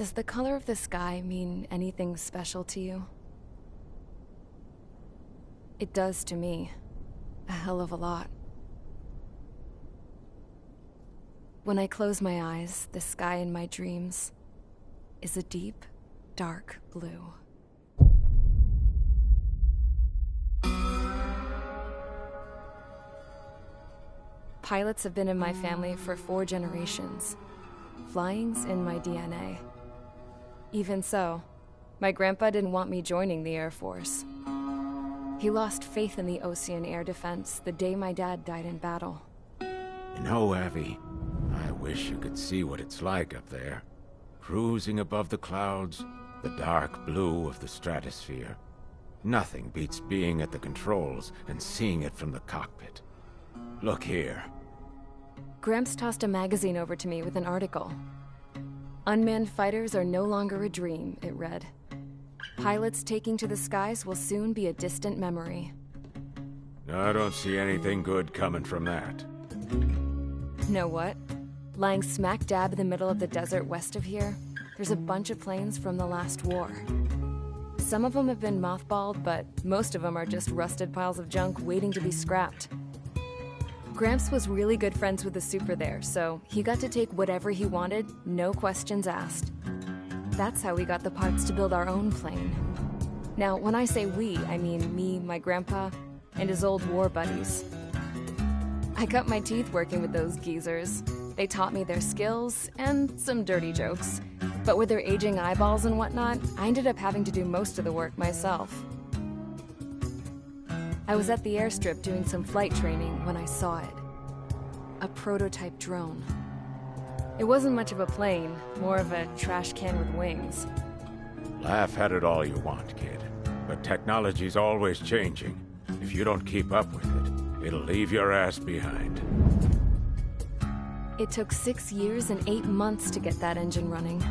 Does the color of the sky mean anything special to you? It does to me. A hell of a lot. When I close my eyes, the sky in my dreams is a deep, dark blue. Pilots have been in my family for 4 generations. Flying's in my DNA. Even so, my grandpa didn't want me joining the Air Force. He lost faith in the Ocean Air Defense the day my dad died in battle. You know, Abby, I wish you could see what it's like up there. Cruising above the clouds, the dark blue of the stratosphere. Nothing beats being at the controls and seeing it from the cockpit. Look here. Gramps tossed a magazine over to me with an article. Unmanned fighters are no longer a dream, it read. Pilots taking to the skies will soon be a distant memory. I don't see anything good coming from that. Know what? Lying smack dab in the middle of the desert west of here, there's a bunch of planes from the last war. Some of them have been mothballed, but most of them are just rusted piles of junk waiting to be scrapped. Gramps was really good friends with the super there, so he got to take whatever he wanted, no questions asked. That's how we got the parts to build our own plane. Now, when I say we, I mean me, my grandpa, and his old war buddies. I cut my teeth working with those geezers. They taught me their skills, and some dirty jokes. But with their aging eyeballs and whatnot, I ended up having to do most of the work myself. I was at the airstrip doing some flight training when I saw it. A prototype drone. It wasn't much of a plane, more of a trash can with wings. Laugh at it all you want, kid. But technology's always changing. If you don't keep up with it, it'll leave your ass behind. It took 6 years and 8 months to get that engine running.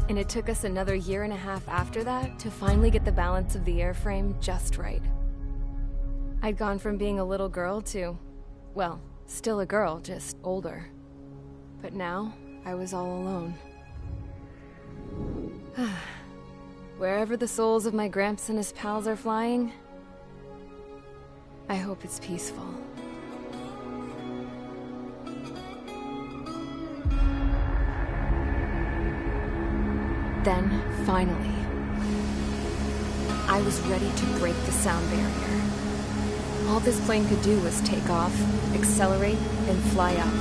And it took us another 1.5 years after that to finally get the balance of the airframe just right. I'd gone from being a little girl to, well, still a girl, just older. But now, I was all alone. Wherever the souls of my Gramps and his pals are flying, I hope it's peaceful. Then, finally, I was ready to break the sound barrier. All this plane could do was take off, accelerate, and fly up.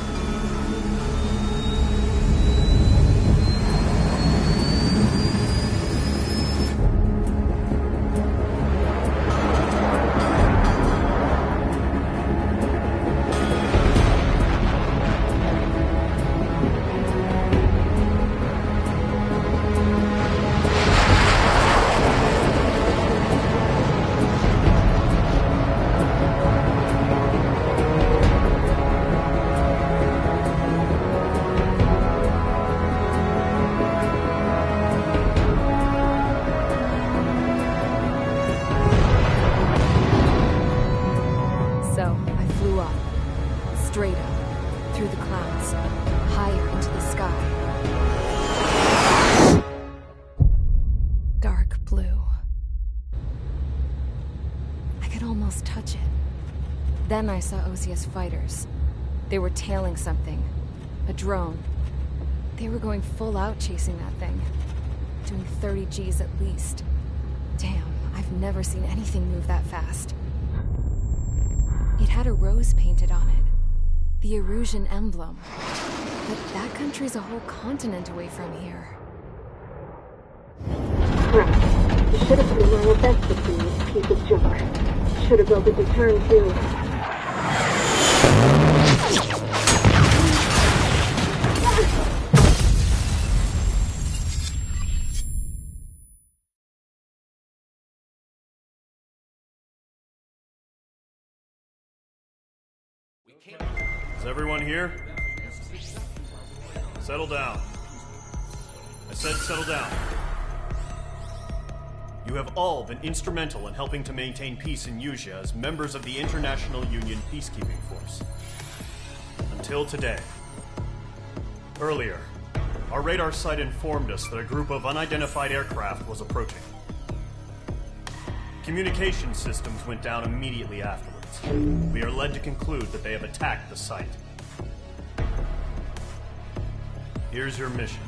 Straight up, through the clouds, higher into the sky. Dark blue. I could almost touch it. Then I saw Osia's fighters. They were tailing something. A drone. They were going full out chasing that thing. Doing 30 Gs at least. Damn, I've never seen anything move that fast. It had a rose painted on it. The Erusian emblem. But that country's a whole continent away from here. Right. You should have put in my best to see this piece of junk. Should have built a deterrent too. Is everyone here? Settle down. I said settle down. You have all been instrumental in helping to maintain peace in Usea as members of the International Union Peacekeeping Force. Until today. Earlier, Our radar site informed us that a group of unidentified aircraft was approaching. Communication systems went down immediately afterwards. We are led to conclude that they have attacked the site. Here's your mission.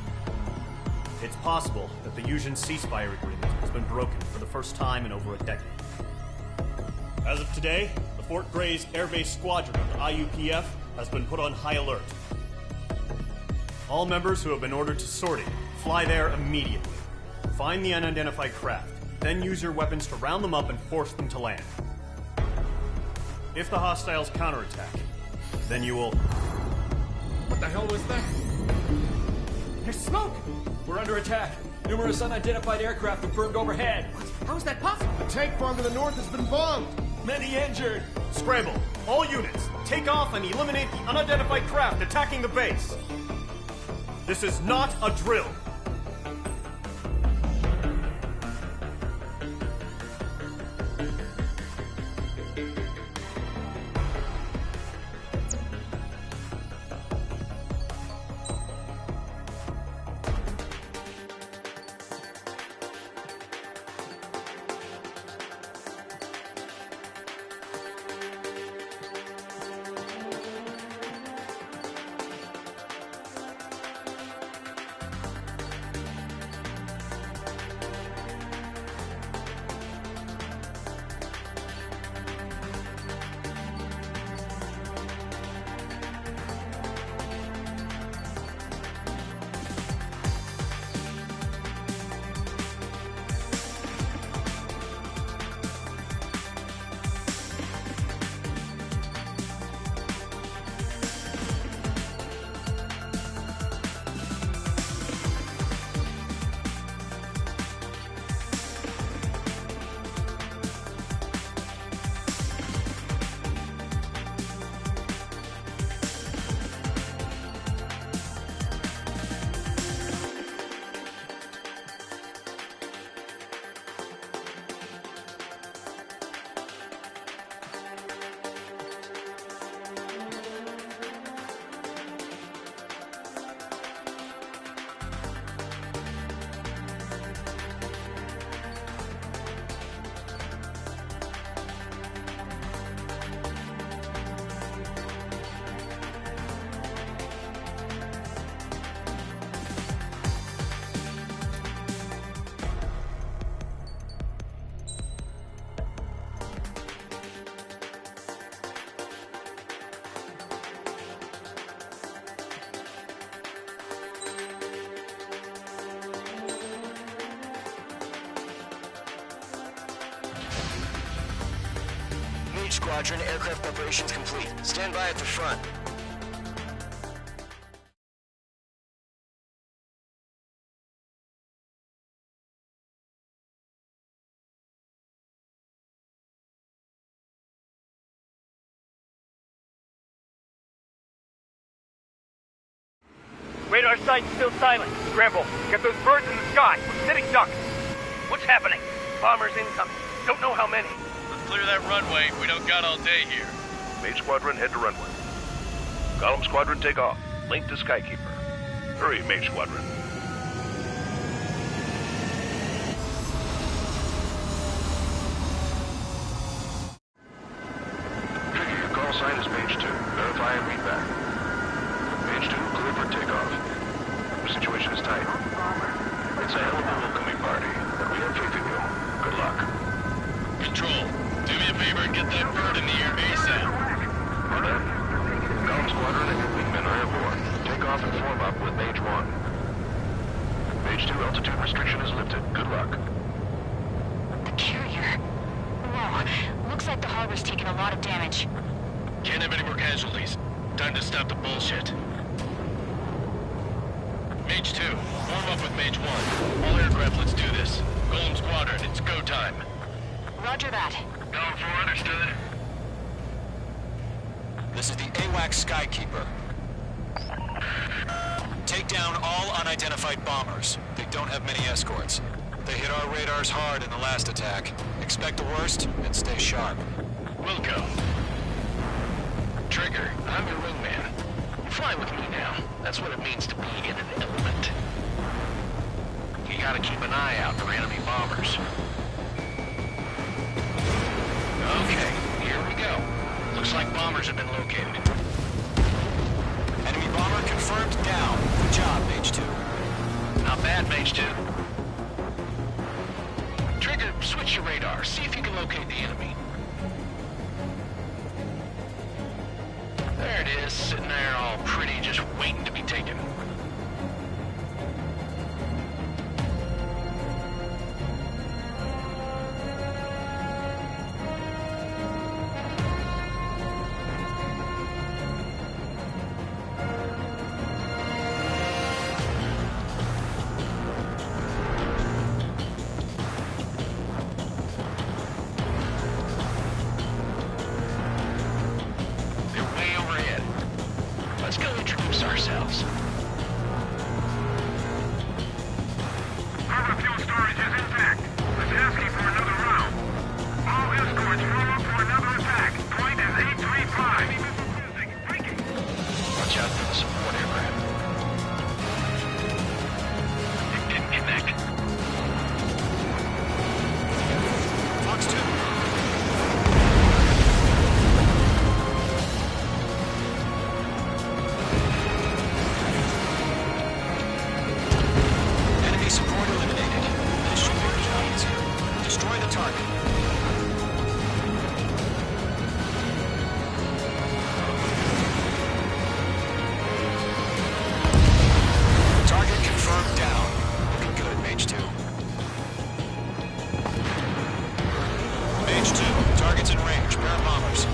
It's possible that the Yuuzhan ceasefire agreement has been broken for the first time in over a decade. As of today, the Fort Grays Air Base Squadron of the IUPF has been put on high alert. All members who have been ordered to sortie, fly there immediately. Find the unidentified craft, then use your weapons to round them up and force them to land. If the hostiles counterattack, then you will... What the hell was that? There's smoke! We're under attack. Numerous unidentified aircraft have burned overhead. What? How is that possible? A tank farm to the north has been bombed. Many injured. Scramble! All units, take off and eliminate the unidentified craft attacking the base. This is not a drill. Squadron, aircraft preparations complete. Stand by at the front. Radar site's still silent. Scramble. Get those birds in the sky. We're sitting ducks. What's happening? Bombers incoming. Don't know how many. Clear that runway. We don't got all day here. Mage Squadron, head to runway. Column Squadron, take off. Link to Skykeeper. Hurry, Mage Squadron. Trigger, your call sign is Mage 2. Verify and read back. Mage 2, clear for takeoff. The situation is tight. It's a hell of a welcoming party, but we have faith in you. Good luck. Control, do me a favor and get that bird in the air ASAP. On that. Column Squadron and your wingmen are airborne. Take off and form up with Mage 1. Mage 2, altitude restriction is lifted. Good luck. The carrier. Whoa. Looks like the harbor's taken a lot of damage. Can't have any more casualties. Time to stop the bullshit. Mage 2, form up with Mage 1. All aircraft, let's do this. Golem Squadron, it's go time. Roger that. Going for understood. This is the AWAC Skykeeper. Take down all unidentified bombers. They don't have many escorts. They hit our radars hard in the last attack. Expect the worst and stay sharp. Wilco. Trigger, I'm your wingman. Fly with me now. That's what it means to be in an element. gotta keep an eye out for enemy bombers. Okay, here we go. Looks like bombers have been located. Enemy bomber confirmed down. Good job, Mage 2. Not bad, Mage 2. Trigger, switch your radar. See if you can locate the enemy. There it is, sitting there all pretty, just waiting to be taken. Ourselves. Our fuel storage is intact. It's asking for another round. All escorts form up for another attack. Point is 835. Watch out for the support aircraft. It didn't connect. Fox 2. Support eliminated. Initial targets here. Destroy the target. Target confirmed down. Looking good, Mage 2. Mage 2, target's in range. Pair of bombers.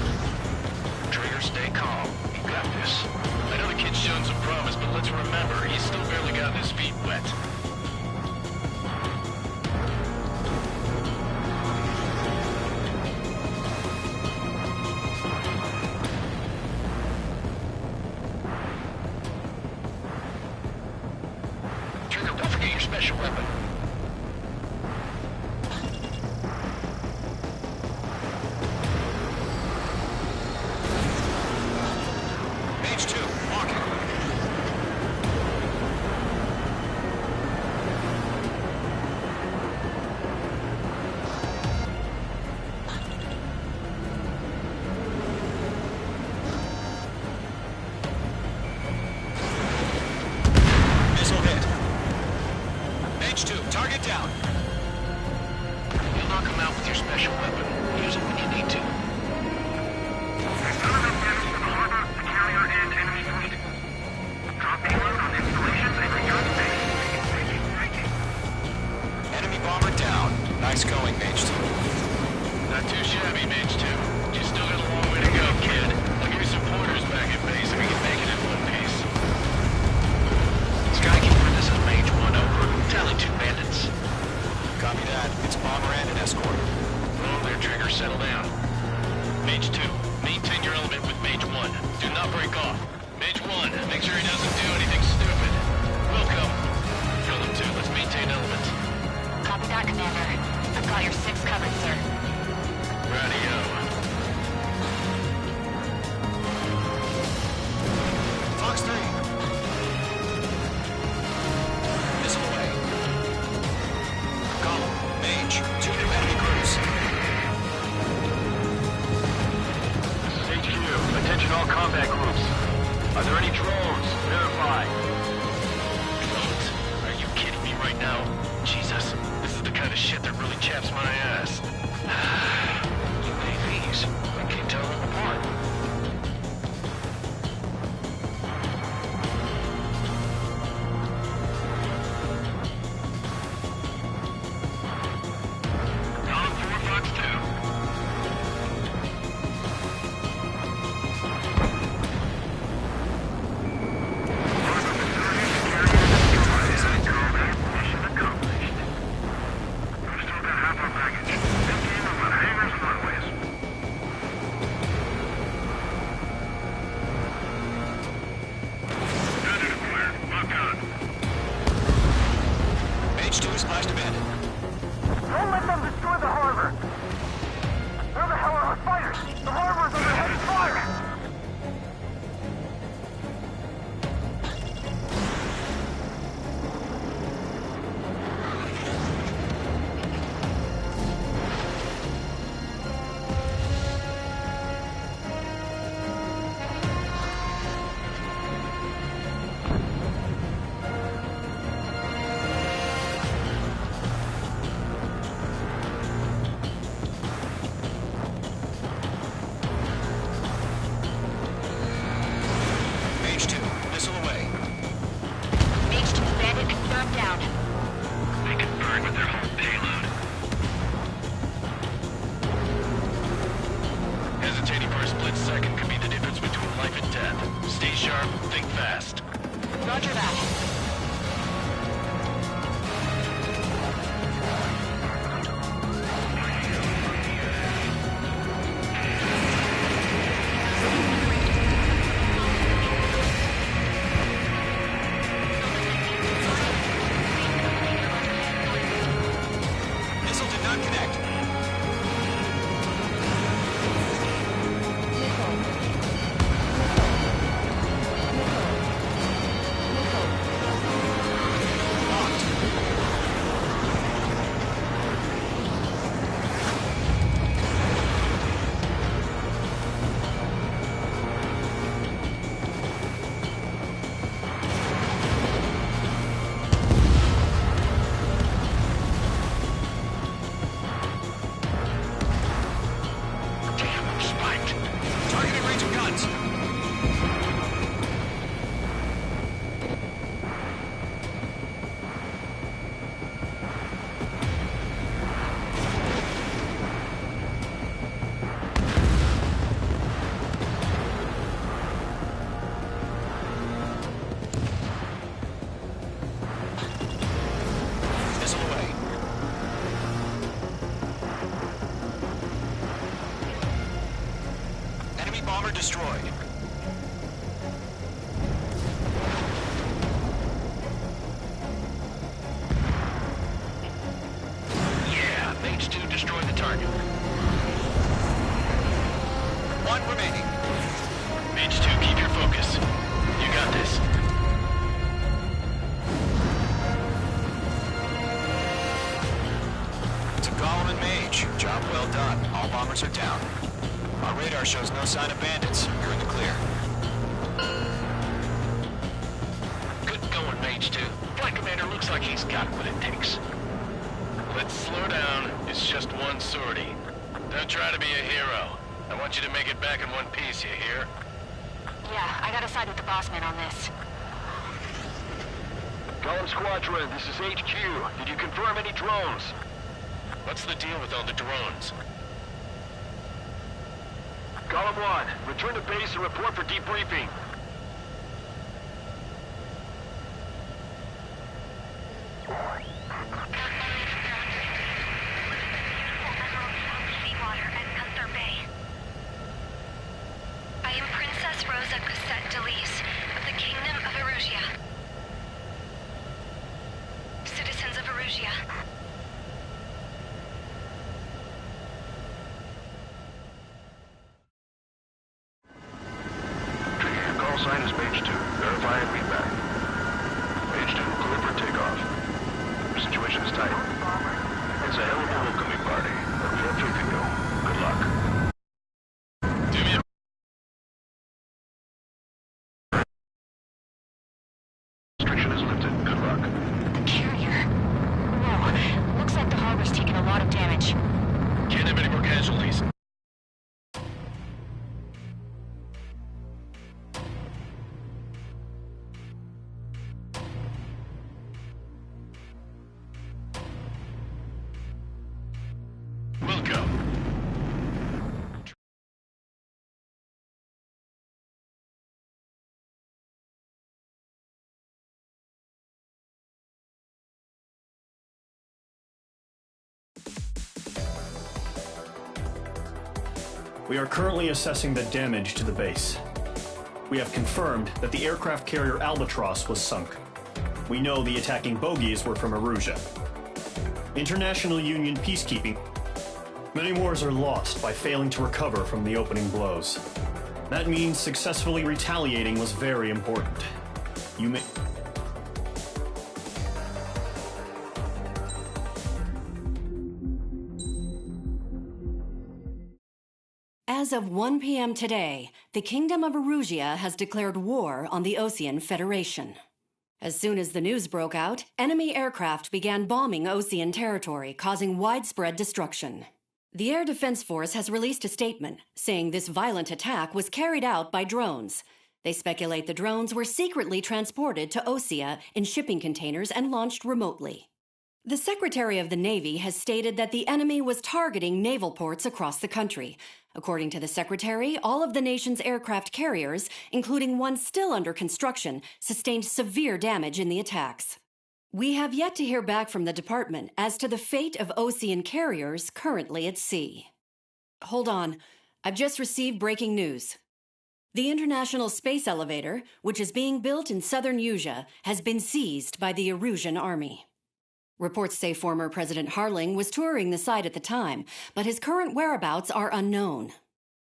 Trigger, stay calm. You got this. I know the kid's shown some promise, but let's remember, he's still barely gotten his feet wet. Special weapon. Mage 2, walking. Missile hit. Mage 2, target down. You'll knock him out with your special weapon. Use it when you need to. There's none of them damage to the harbor, the carrier, and enemy fleet. Drop payload on installations and return to base. Enemy bomber down. Nice going, Mage 2. Not too shabby, Mage 2. You still got a long way to go, kid. I'll give you some pointers back at base if we can make it in one piece. Skykeeper, this is Mage 1 over. Tally 2 bandits. Copy that. It's bomber and an escort. Whoa there, Trigger. Settle down. Mage 2, maintain your element with Mage 1. Do not break off. Mage 1, make sure he doesn't do anything stupid. Welcome. Element 2, let's maintain element. Copy that, Commander. I've got your 6 covered, sir. Radio. Fox 3. Missile away. Column. Mage. 2 new enemy crews. This is HQ. Attention all combat groups. Are there any drones? Verify. Drones? Are you kidding me right now? Jesus, this is the kind of shit that really chaps my ass. UAVs. I can't tell them apart. Column 4, Fox 2. Mission accomplished. We've still got half our baggage. Thinking about hangars and runways. Desert clear. Lock on. Mage 2 splashed abandoned. Don't let them destroy the harbor! Where the hell are our fighters? The harbor is under heavy fire! Roger that. Bomber destroyed. Yeah, Mage 2 destroyed the target. One remaining. Mage 2, keep your focus. You got this. To Golem and Mage, job well done. All bombers are down. Our radar shows no sign of bandits. You're in the clear. Good going, Mage 2. Flight Commander looks like he's got what it takes. Let's slow down. It's just one sortie. Don't try to be a hero. I want you to make it back in one piece, you hear? Yeah, I gotta side with the boss man on this. Golem Squadron, this is HQ. Did you confirm any drones? What's the deal with all the drones? Golem 1, return to base and report for debriefing. I am Princess Rosa Cassette Delise of the Kingdom of Erusia. Citizens of Erusia. Call sign is Mage 2. Verify and read back. Mage 2, clear for takeoff. Your situation is tight. It's a hell of a welcoming party, but we have faith in you. Good luck. Do me a... Restriction is lifted. Good luck. The carrier. Whoa. Looks like the harbor's taken a lot of damage. Can't have any more casualties. We'll go. We are currently assessing the damage to the base. We have confirmed that the aircraft carrier Albatross was sunk. We know the attacking bogies were from Erusia. International Union peacekeeping. Many wars are lost by failing to recover from the opening blows. That means successfully retaliating was very important. You may... As of 1 p.m. today, the Kingdom of Erusia has declared war on the Osean Federation. As soon as the news broke out, enemy aircraft began bombing Osean territory, causing widespread destruction. The Air Defense Force has released a statement saying this violent attack was carried out by drones. They speculate the drones were secretly transported to Osea in shipping containers and launched remotely. The Secretary of the Navy has stated that the enemy was targeting naval ports across the country. According to the Secretary, all of the nation's aircraft carriers, including one still under construction, sustained severe damage in the attacks. We have yet to hear back from the department as to the fate of Ocean carriers currently at sea. Hold on. I've just received breaking news. The International Space Elevator, which is being built in southern Usea, has been seized by the Erusian Army. Reports say former President Harling was touring the site at the time, but his current whereabouts are unknown.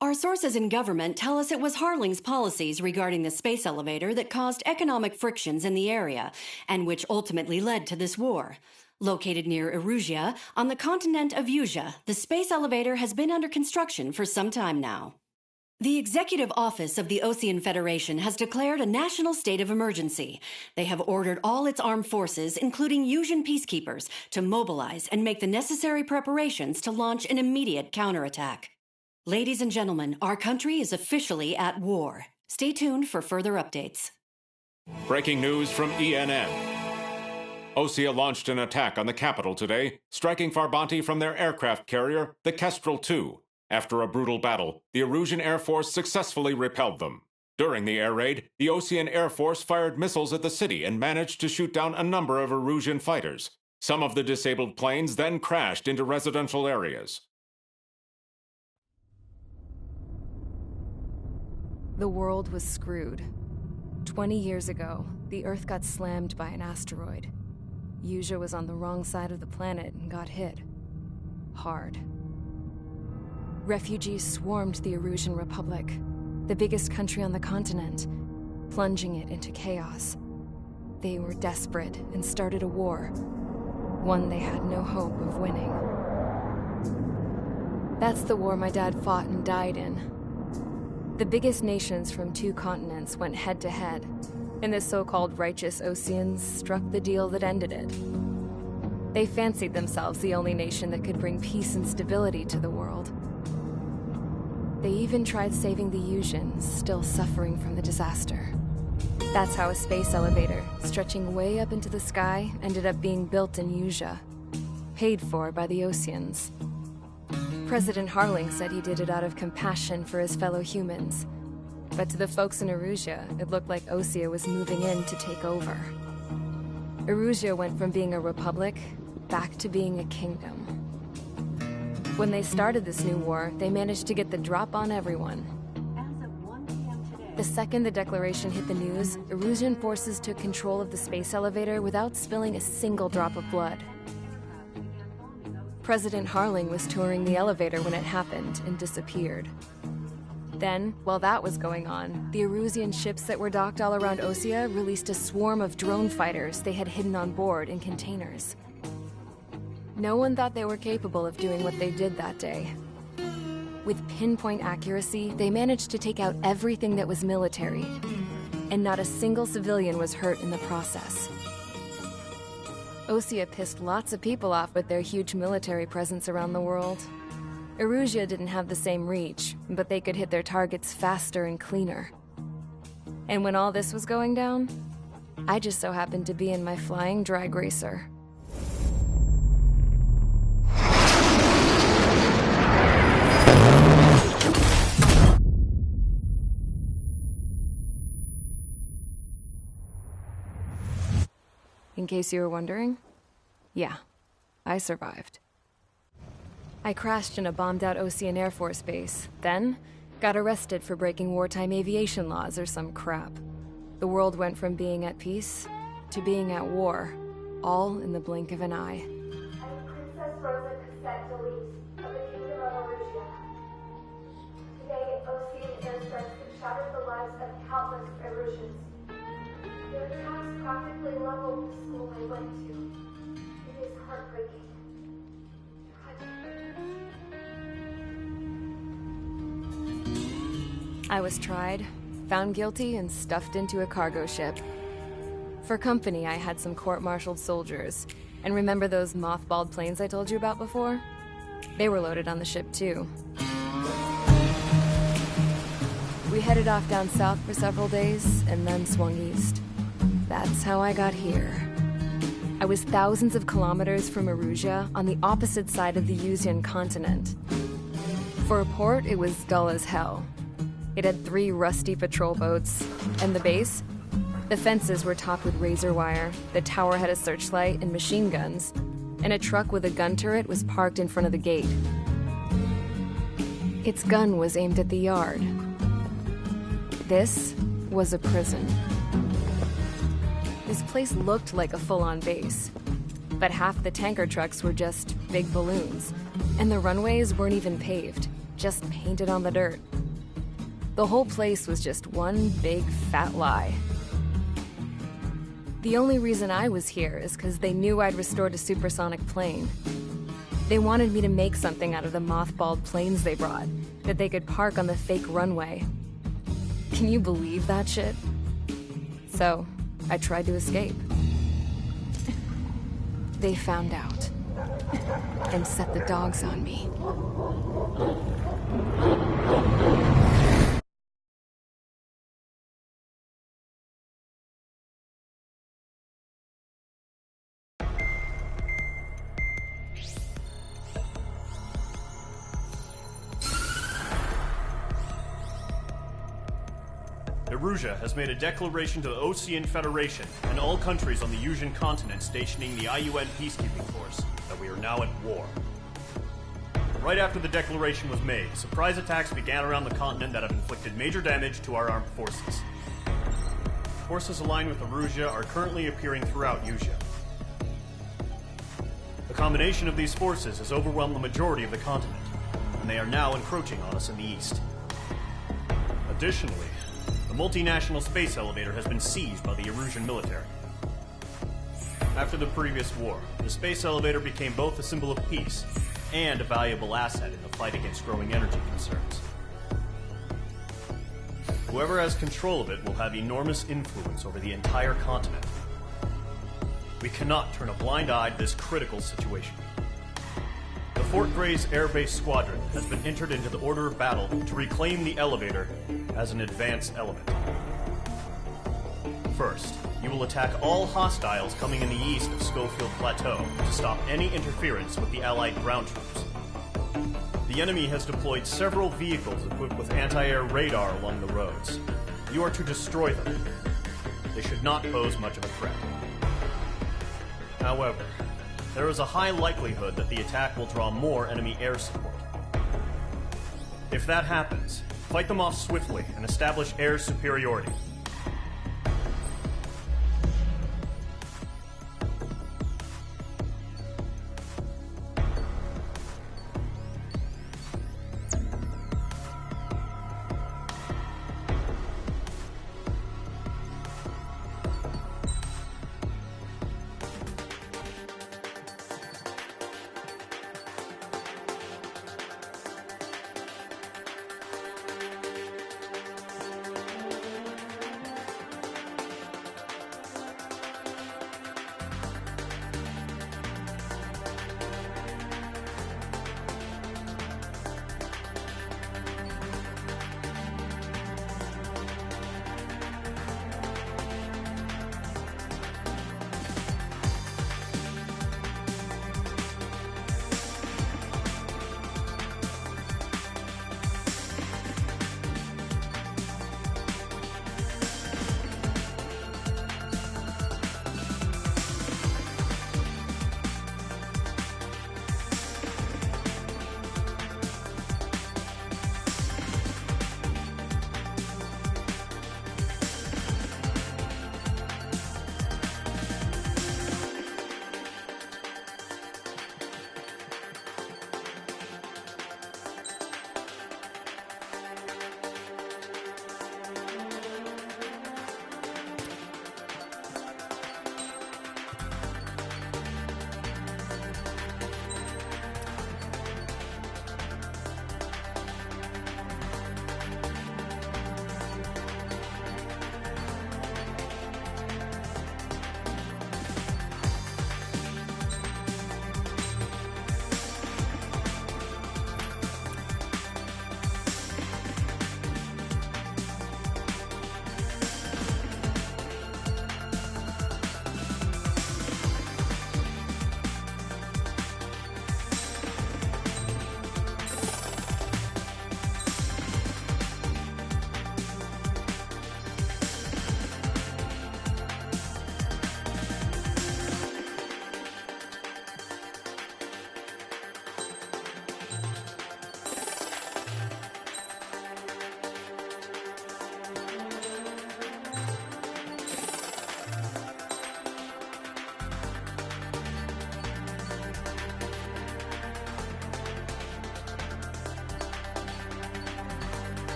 Our sources in government tell us it was Harling's policies regarding the space elevator that caused economic frictions in the area, and which ultimately led to this war. Located near Erusea, on the continent of Usea, the space elevator has been under construction for some time now. The Executive Office of the Ocean Federation has declared a national state of emergency. They have ordered all its armed forces, including Usian peacekeepers, to mobilize and make the necessary preparations to launch an immediate counterattack. Ladies and gentlemen, our country is officially at war. Stay tuned for further updates. Breaking news from ENN. Osea launched an attack on the capital today, striking Farbanti from their aircraft carrier, the Kestrel II. After a brutal battle, the Erusian Air Force successfully repelled them. During the air raid, the Ocean Air Force fired missiles at the city and managed to shoot down a number of Erusian fighters. Some of the disabled planes then crashed into residential areas. The world was screwed. 20 years ago, the Earth got slammed by an asteroid. Usea was on the wrong side of the planet and got hit. Hard. Refugees swarmed the Erusian Republic, the biggest country on the continent, plunging it into chaos. They were desperate and started a war, one they had no hope of winning. That's the war my dad fought and died in. The biggest nations from 2 continents went head-to-head, and the so-called righteous Oceans struck the deal that ended it. They fancied themselves the only nation that could bring peace and stability to the world. They even tried saving the Usians, still suffering from the disaster. That's how a space elevator, stretching way up into the sky, ended up being built in Usea, paid for by the Oceans. President Harling said he did it out of compassion for his fellow humans. But to the folks in Erusea, it looked like Osea was moving in to take over. Erusea went from being a republic back to being a kingdom. When they started this new war, they managed to get the drop on everyone. The second the declaration hit the news, Erusian forces took control of the space elevator without spilling a single drop of blood. President Harling was touring the elevator when it happened and disappeared. Then, while that was going on, the Erusian ships that were docked all around Osea released a swarm of drone fighters they had hidden on board in containers. No one thought they were capable of doing what they did that day. With pinpoint accuracy, they managed to take out everything that was military, and not a single civilian was hurt in the process. Osea pissed lots of people off with their huge military presence around the world. Erusea didn't have the same reach, but they could hit their targets faster and cleaner. And when all this was going down, I just so happened to be in my flying drag racer. In case you were wondering, yeah, I survived. I crashed in a bombed-out Ocean Air Force base, then got arrested for breaking wartime aviation laws or some crap. The world went from being at peace to being at war, all in the blink of an eye. I'm Princess Rosa of the Kingdom of Erusea. Today, Ocean airstrikes have shattered the lives of countless Erusians. Their attacks practically leveled the school I went to. It is heartbreaking. I was tried, found guilty, and stuffed into a cargo ship. For company, I had some court-martialed soldiers. And remember those mothballed planes I told you about before? They were loaded on the ship, too. We headed off down south for several days, and then swung east. That's how I got here. I was thousands of kilometers from Erusia on the opposite side of the Yuzian continent. For a port, it was dull as hell. It had 3 rusty patrol boats, and the base? The fences were topped with razor wire, the tower had a searchlight and machine guns, and a truck with a gun turret was parked in front of the gate. Its gun was aimed at the yard. This was a prison. This place looked like a full-on base, but half the tanker trucks were just big balloons, and the runways weren't even paved, just painted on the dirt. The whole place was just one big fat lie. The only reason I was here is because they knew I'd restored a supersonic plane. They wanted me to make something out of the mothballed planes they brought, that they could park on the fake runway. Can you believe that shit? So, I tried to escape. They found out, and set the dogs on me. Erusia has made a declaration to the Ocean Federation and all countries on the Yuzian continent stationing the IUN peacekeeping force that we are now at war. Right after the declaration was made, surprise attacks began around the continent that have inflicted major damage to our armed forces. Forces aligned with Erusia are currently appearing throughout Yusia. The combination of these forces has overwhelmed the majority of the continent, and they are now encroaching on us in the east. Additionally, the multinational space elevator has been seized by the Erusian military. After the previous war, the space elevator became both a symbol of peace and a valuable asset in the fight against growing energy concerns. Whoever has control of it will have enormous influence over the entire continent. We cannot turn a blind eye to this critical situation. The Fort Gray's Air Base Squadron has been entered into the order of battle to reclaim the elevator as an advanced element. First, you will attack all hostiles coming in the east of Schofield Plateau to stop any interference with the Allied ground troops. The enemy has deployed several vehicles equipped with anti-air radar along the roads. You are to destroy them. They should not pose much of a threat. However, there is a high likelihood that the attack will draw more enemy air support. If that happens, fight them off swiftly and establish air superiority.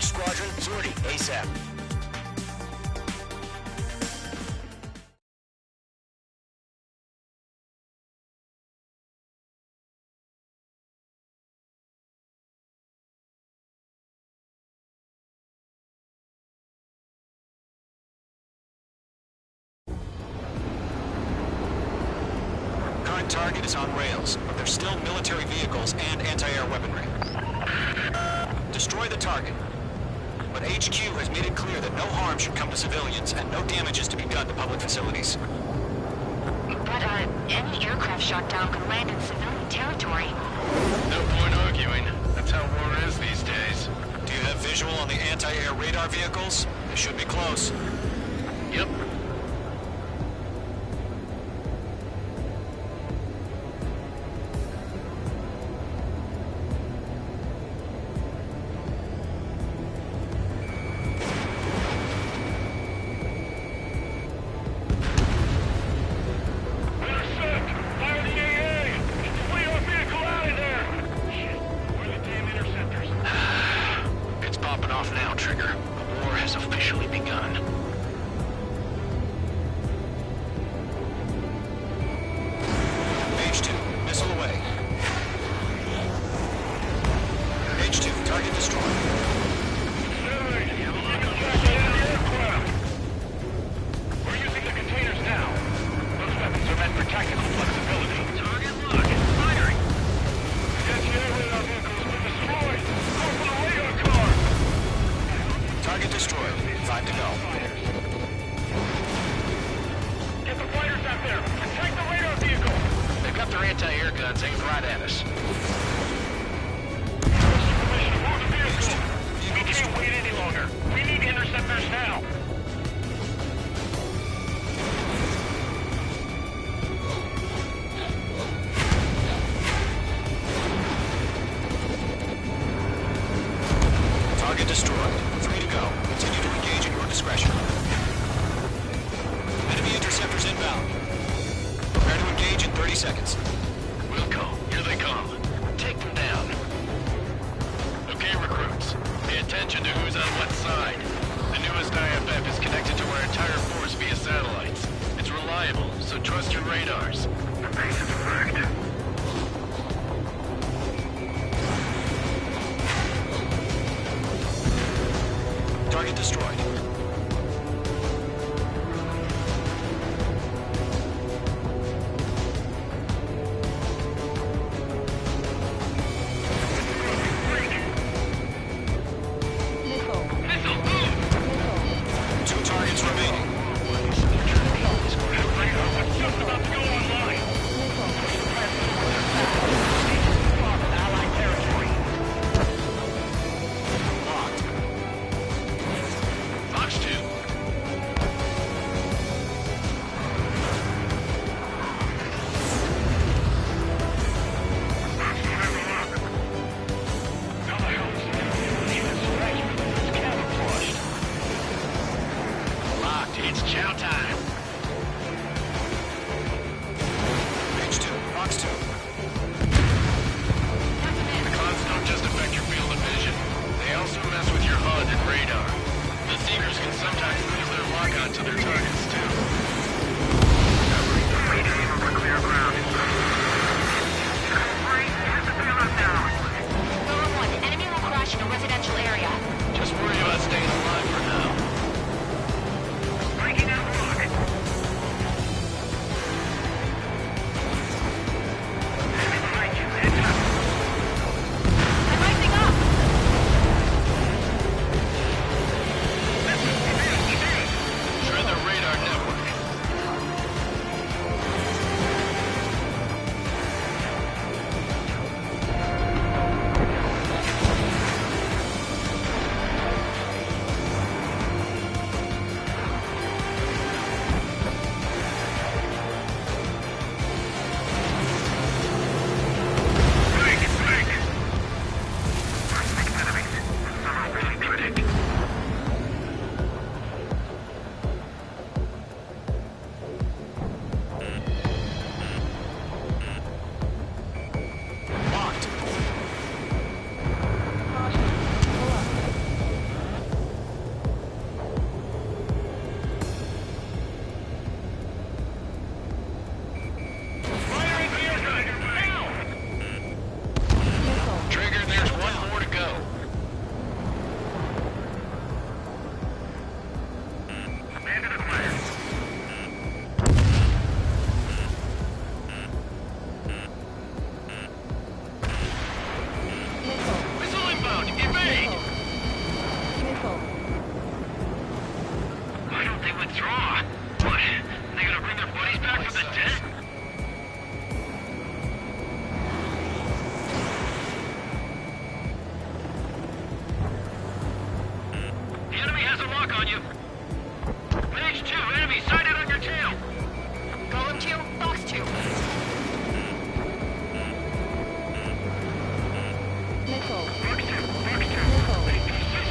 Squadron, sortie, ASAP. Current target is on rails, but there's still military vehicles and anti-air weaponry. Destroy the target. But HQ has made it clear that no harm should come to civilians and no damage is to be done to public facilities. But, any aircraft shot down could land in civilian territory. No point arguing. That's how war is these days. Do you have visual on the anti-air radar vehicles? They should be close. Yep. Now, Trigger. The war has officially begun. Mage 2, missile away. Mage 2, target destroyed. We're using the containers now. Those weapons are meant for tactical flexibility. Target lock. Firing. Anti-air radar vehicles have been destroyed. Go for the radar car. Target destroyed. 5 to go. Get the fighters out there. Attack the radar vehicle. They've got their anti-air guns aimed right at us. We can't wait any longer. We need interceptors now. Target destroyed. 3 to go. Continue to engage at your discretion. Enemy interceptors inbound. Prepare to engage in 30 seconds. Wilco, here they come. Take them down. Okay, recruits. Pay attention to who's on what side. The newest IFF Now time. Page 2, box 2. The clouds don't just affect your field of vision. They also mess with your HUD and radar. The Seekers can sometimes lose their lock-on to their targets, too. For clear ground. Number 1, enemy will crash in a residential area. Just worry about staying alive for now. Breaking out rock. Enemy behind you. Heads up. I'm rising up! Tread the radar network. Trigger, there's one more to go. Bandit acquired. Missile inbound. Evade. Why don't they withdraw? What? They gonna bring their buddies back from the dead? The enemy has a lock on you. Page 2, enemy sighted on your tail. Golem 2, box 2. Box 2, box 2.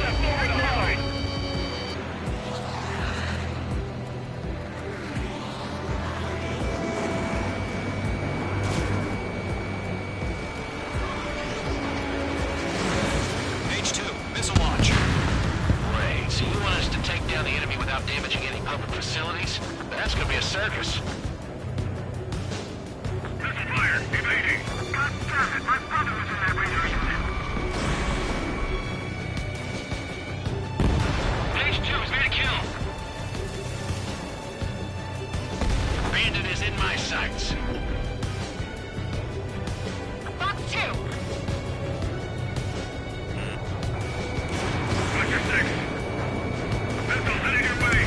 Set forward outside. Page 2, missile launch. Great. So you want us to take down the enemy without damaging any public facilities? That's gonna be a circus. Missile fire, evading. God damn it, my brother was in that research unit. Page 2 has made a kill. Bandit is in my sights. Box 2. Watch your 6. Missile heading your way.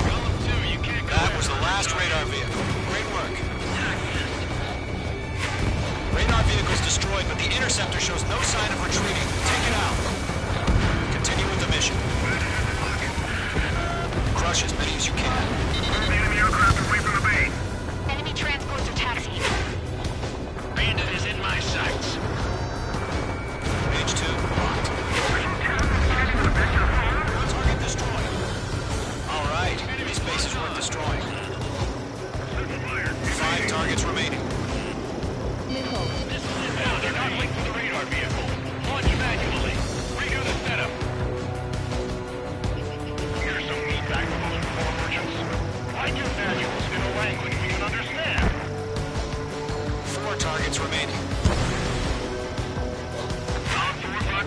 Golem 2, you can't go That there was the from last target. radar vehicle. Great work. Radar vehicle's destroyed, but the interceptor shows no sign of retreating. Take it out. Continue with the mission. Crush as many as you can. Move the enemy aircraft away from the base. Enemy transports are taxiing. Bandit is in my sights. Page 2, locked. Target destroyed. All right, this base is worth destroying. 5 targets remaining. Now they're not linked to the radar vehicle. Launch manually. Redo the setup. Here's some feedback from those reform merchants. Write your manuals in a language we can understand. 4 targets remaining. Ground 4 box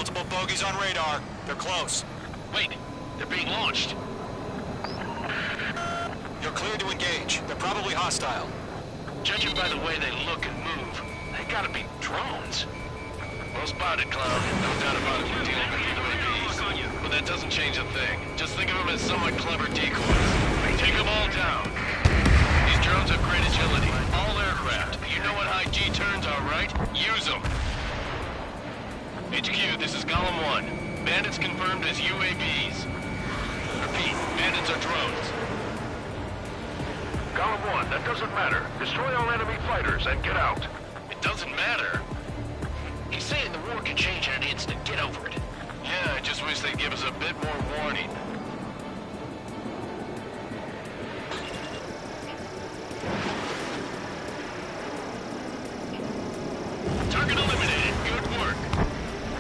Multiple bogies on radar. They're close. Wait, they're being launched. You're cleared to engage. They're probably hostile. Judging by the way they look and move, they gotta be drones. Well spotted, Cloud. No doubt about it, we're dealing with UAVs. But that doesn't change a thing. Just think of them as somewhat clever decoys. Take them all down. These drones have great agility. All aircraft. You know what high G turns are, right? Use them. HQ, this is Column 1. Bandits confirmed as UAVs. Repeat, bandits are drones. Column 1, that doesn't matter. Destroy all enemy fighters and get out. It doesn't matter. He's saying the war can change in an instant. Get over it. Yeah, I just wish they'd give us a bit more warning. Target eliminated. Good work.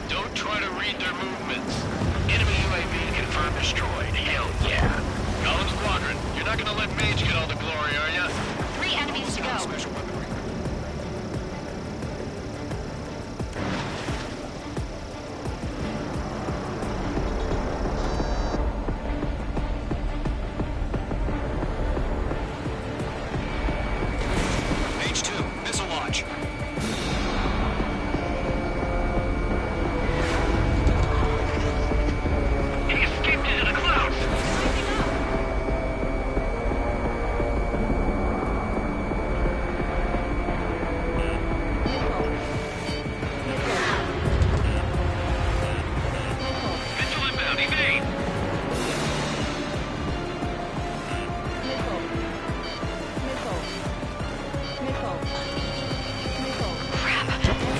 Don't try to read their movements. Enemy UAV confirmed destroyed. Hell yeah. Column Squadron, you're not gonna let Mage get all the glory, are ya? 3 enemies to go. Special weaponry. Mage 2, missile launch. He escaped into the clouds. Missile inbound. Evade. Crap.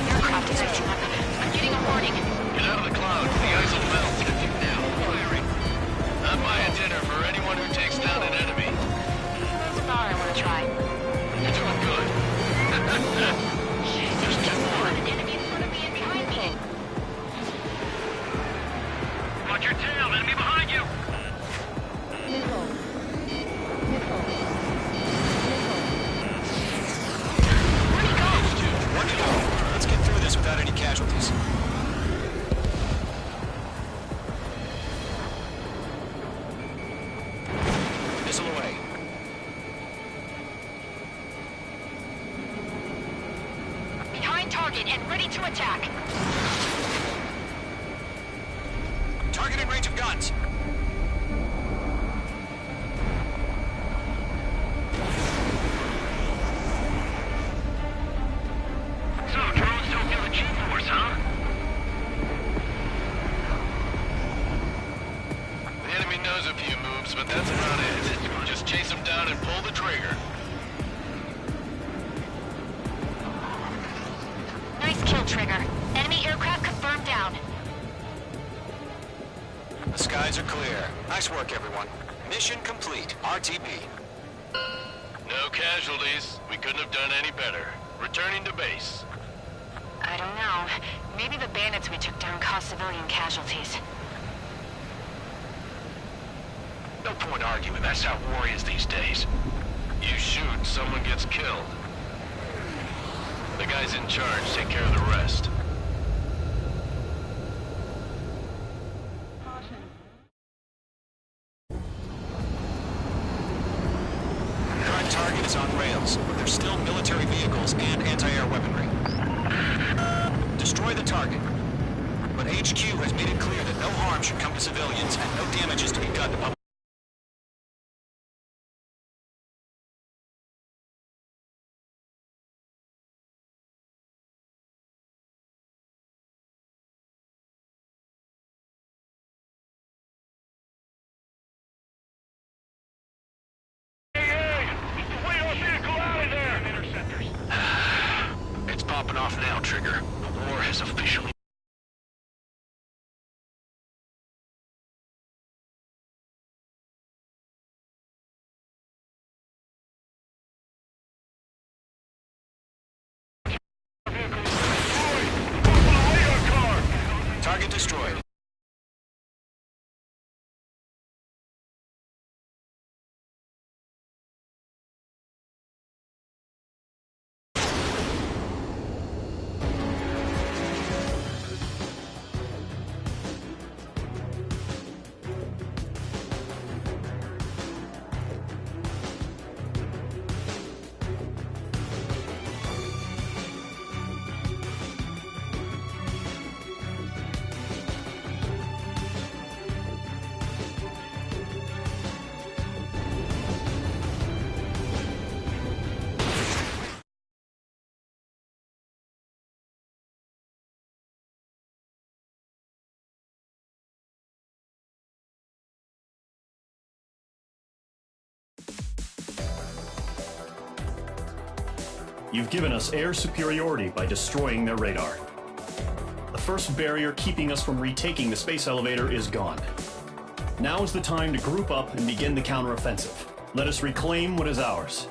Aircraft is catching up. I'm getting a warning. Get out of the clouds. The ice will melt. Now, firing. Not buy a dinner for anyone who takes down an enemy. That's a thought I want to try. You're doing good. There's 2 more. An enemy in front of me and behind me. Watch your tail. Enemy behind you. Where'd he go? One to go. Let's get through this without any casualties. Missile away. Behind target and ready to attack. Target in range of guns. So, drones don't feel the G-force, huh? The enemy knows a few moves, but that's about it. Just chase them down and pull the trigger. Nice kill, Trigger. Enemy aircraft confirmed down. The skies are clear. Nice work, everyone. Mission complete. RTB. No casualties. We couldn't have done any better. Returning to base. I don't know. Maybe the bandits we took down caused civilian casualties. No point arguing. That's how war is these days. You shoot, someone gets killed. The guys in charge take care of the rest. Current target is on rails, but there's still military vehicles and anti-air weaponry. Destroy the target. But HQ has made it clear that no harm should come to civilians and no damage is to be done to public. It's popping off now, Trigger. The war has officially... Target destroyed. You've given us air superiority by destroying their radar. The first barrier keeping us from retaking the space elevator is gone. Now is the time to group up and begin the counteroffensive. Let us reclaim what is ours.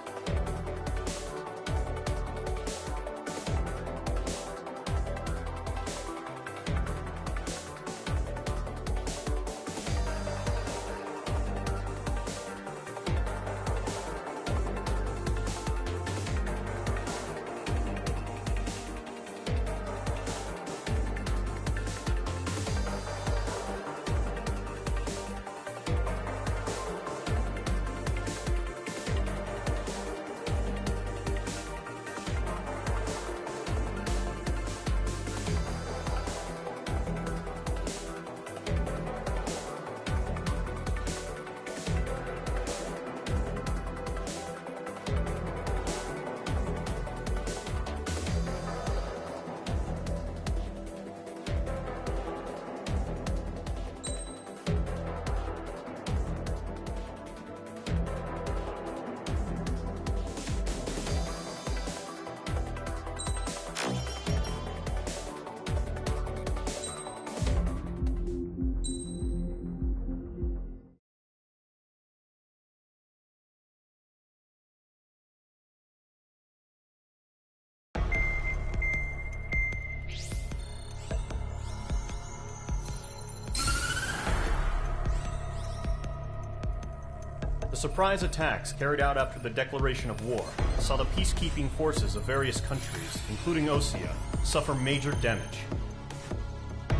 The surprise attacks carried out after the declaration of war saw the peacekeeping forces of various countries, including Osea, suffer major damage.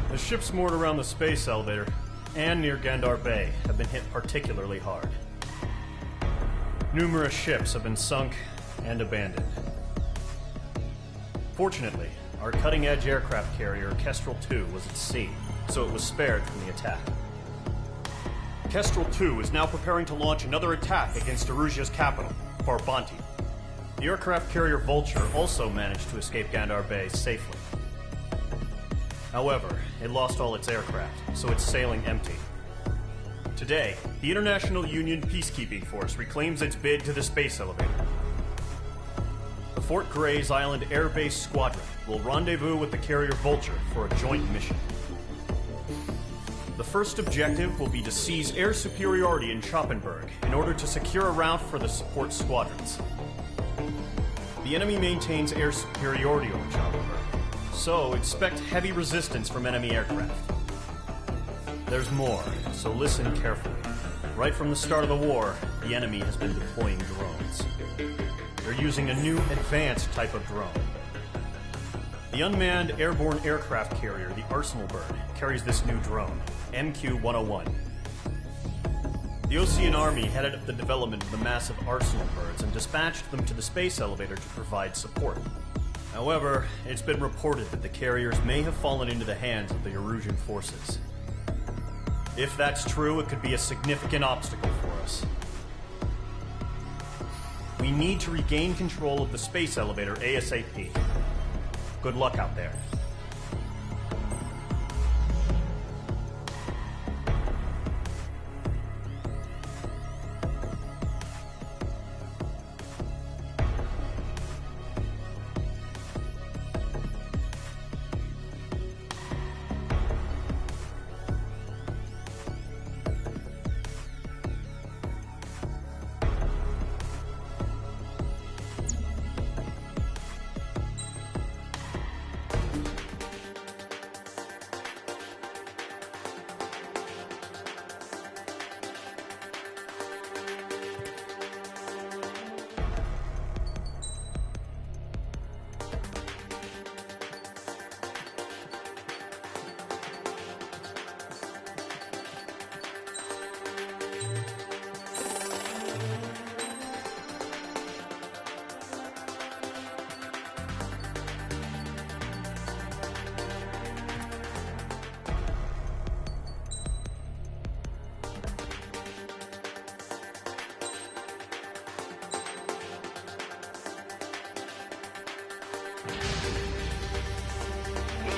The ships moored around the space elevator and near Gandar Bay have been hit particularly hard. Numerous ships have been sunk and abandoned. Fortunately, our cutting-edge aircraft carrier Kestrel II was at sea, so it was spared from the attack. Kestrel II is now preparing to launch another attack against Erusia's capital, Farbanti. The aircraft carrier Vulture also managed to escape Gandar Bay safely. However, it lost all its aircraft, so it's sailing empty. Today, the International Union Peacekeeping Force reclaims its bid to the space elevator. The Fort Gray's Island Air Base Squadron will rendezvous with the carrier Vulture for a joint mission. The first objective will be to seize air superiority in Schoppenberg in order to secure a route for the support squadrons. The enemy maintains air superiority over Schoppenberg, so expect heavy resistance from enemy aircraft. There's more, so listen carefully. Right from the start of the war, the enemy has been deploying drones. They're using a new advanced type of drone. The unmanned airborne aircraft carrier, the Arsenal Bird, carries this new drone, MQ-101. The Osean Army headed up the development of the massive Arsenal Birds and dispatched them to the space elevator to provide support. However, it's been reported that the carriers may have fallen into the hands of the Erusian forces. If that's true, it could be a significant obstacle for us. We need to regain control of the space elevator ASAP. Good luck out there.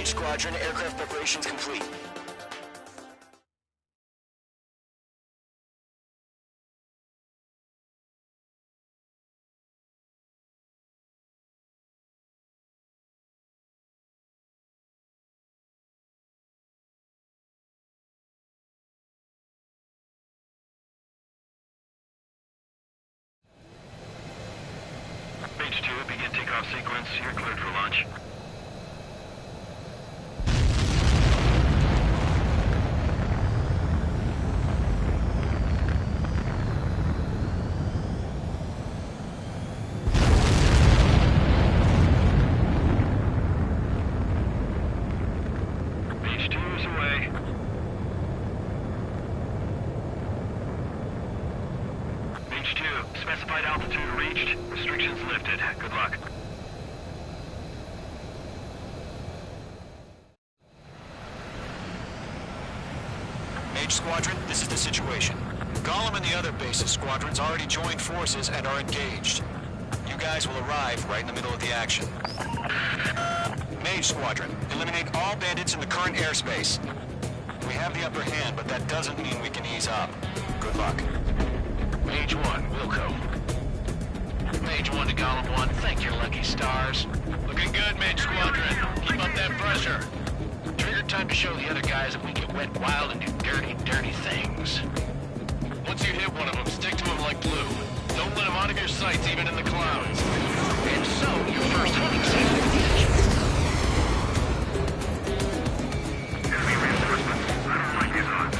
Squadron, aircraft preparations complete. you're cleared for lunch. Specified altitude reached. Restrictions lifted. Good luck. Mage Squadron, this is the situation. Gollum and the other bases squadrons already joined forces and are engaged. You guys will arrive right in the middle of the action. Mage Squadron, eliminate all bandits in the current airspace. We have the upper hand, but that doesn't mean we can ease up. Good luck. Mage 1, Wilco. Mage 1 to Column 1, thank your lucky stars. Looking good, Mage Squadron. Keep up that pressure. Trigger time to show the other guys that we get wet wild and do dirty, dirty things. Once you hit one of them, stick to him like glue. Don't let him out of your sights, even in the clouds. And so, your first hunting season. Enemy reinforcements. I don't like these odds.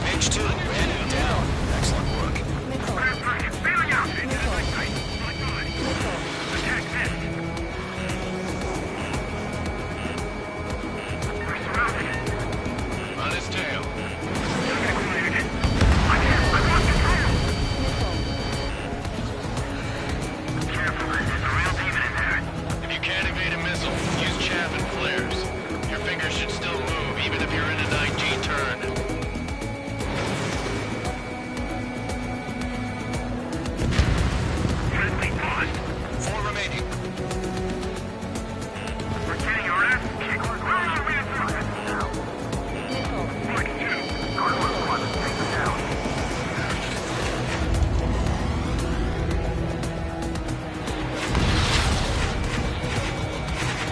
Mage 2, bandit down. Excellent work. Bailing out. Attack this. We're surrounded. On his tail. I've lost control. Careful, there's a real demon in there. If you can't evade a missile, use chaff and flares. Your fingers should still move, even if you're in an IG turn. Friendly paused. 4 remaining. We're getting our ass kicked. Where are our reinforcements now? Mark 2. Guard 1, take them down.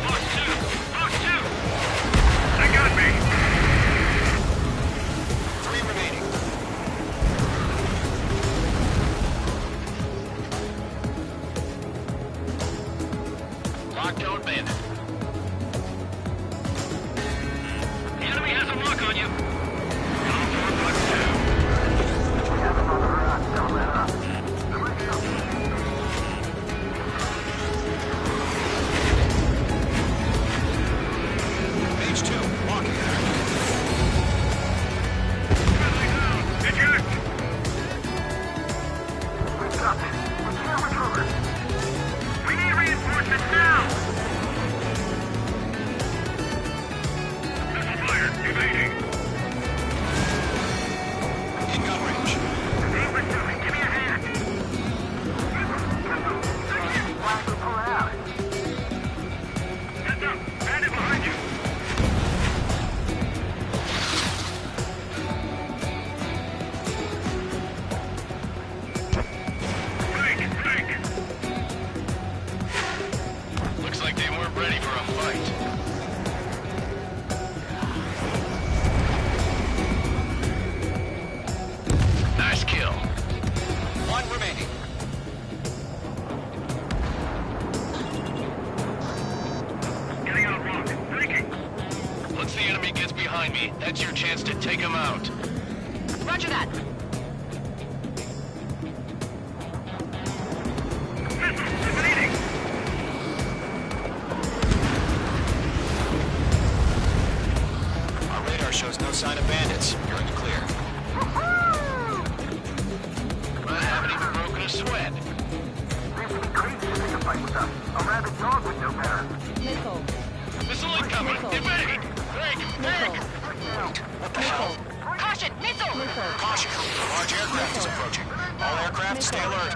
Mark 2! Mark 2! They got me! 3 remaining. Locked on bandit. The enemy has a lock on you. Mage 2, walking. Eject! We've got this. We can't recover. We need reinforcements now! Missile fire, evading. In gun range. Steve pursuing, give me a hand. Why don't you pull it out? Heads up, bandit behind you. Break! Looks like they weren't ready for a fight. Nice kill. 1 remaining. Getting out of rock. Breaking. Once the enemy gets behind me, that's your chance to take him out. Roger that. Missile, evading. Our radar shows no sign of bandits. You're in the clear. I haven't even broken a sweat. Seems to be crazy to take a fight with us. A rabid dog would know better. Missile incoming! Evade! Break! What the hell? Caution! Missile! Caution! A large aircraft is approaching. All aircraft, stay alert.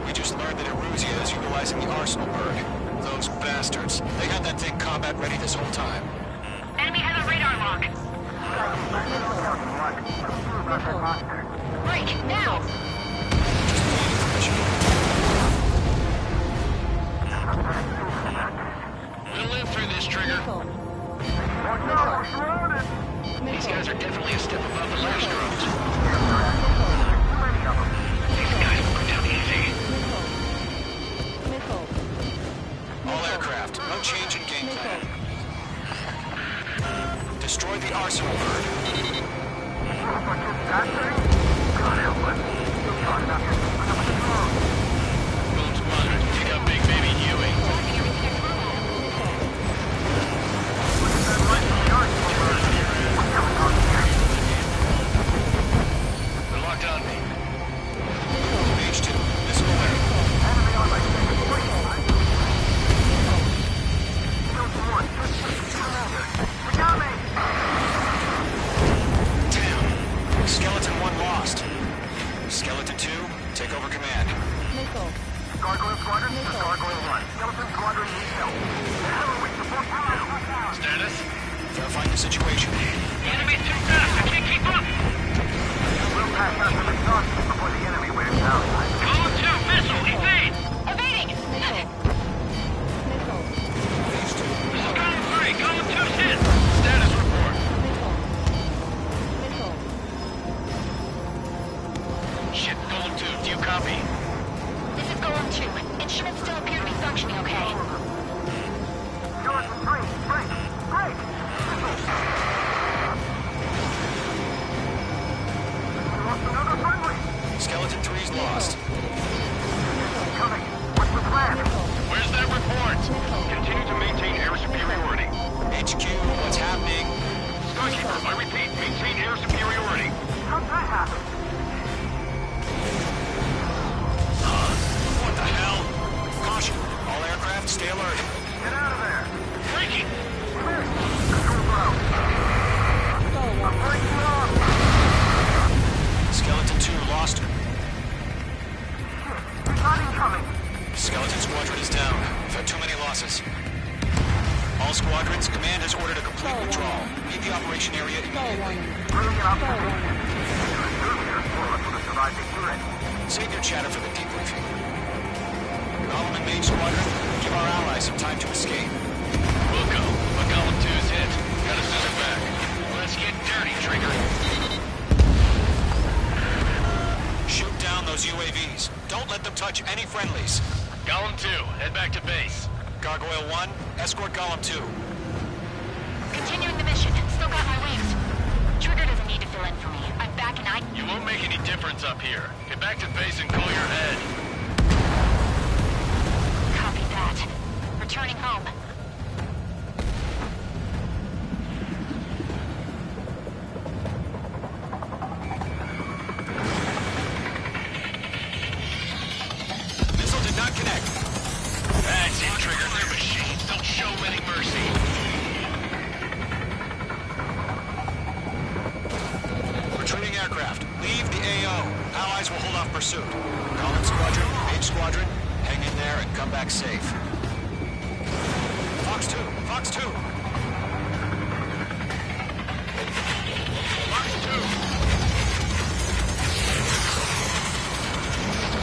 We just learned that Eruzia is utilizing the arsenal Destroy the arsenal bird. Boom Squadron, take out Big Baby Huey. They're locked on me. Mage 2, missile away. Damn. Skeleton 1 lost. Skeleton 2, take over command. Missile. Gargoyle Squadron, Gargoyle 1. Skeleton Squadron needs help. Status? Verifying the situation. The enemy's too fast. I can't keep up. We'll pass out some exhaustion before the enemy wears out. Column 2, missile, evade! Evading! Missile. This is Column 3. Column 2's hit. Status report. Missile. Shit, Column 2, do you copy? This is Golem 2. Instruments still appear to be functioning okay. Skeleton 3, break! Break! Lost another friendly! Skeleton 3's lost. Coming! What's the plan? Where's that report? Continue to maintain air superiority. HQ, what's happening? Skykeeper, I repeat, maintain air superiority. How'd that happen? What the hell? Caution, all aircraft stay alert. Get out of there! Breaking! Control ground. I'm breaking off! Skeleton 2 lost. We've got incoming! Skeleton Squadron is down. We've had too many losses. All squadrons, command has ordered a complete withdrawal. Leave the operation area immediately. Brilliant observation. All of us would have survived the threat. Save your chatter for the debriefing. Column and Mage Squadron, give our allies some time to escape. We'll go, but Column 2's hit. Gotta send it back. Let's get dirty, Trigger. Shoot down those UAVs. Don't let them touch any friendlies. Column 2, head back to base. Gargoyle 1, escort Column 2. Continuing the mission. Still got my wings. Trigger doesn't need to fill in for me. I'm back and You won't make any difference up here. Get back to base and cool your head. Copy that. Returning home. Missile did not connect. That's it, Trigger. They're machines. Don't show any mercy. Retreating aircraft. Leave the AO. Allies will hold off pursuit. Column Squadron, Mage Squadron, hang in there and come back safe. Fox 2, Fox 2. Fox 2.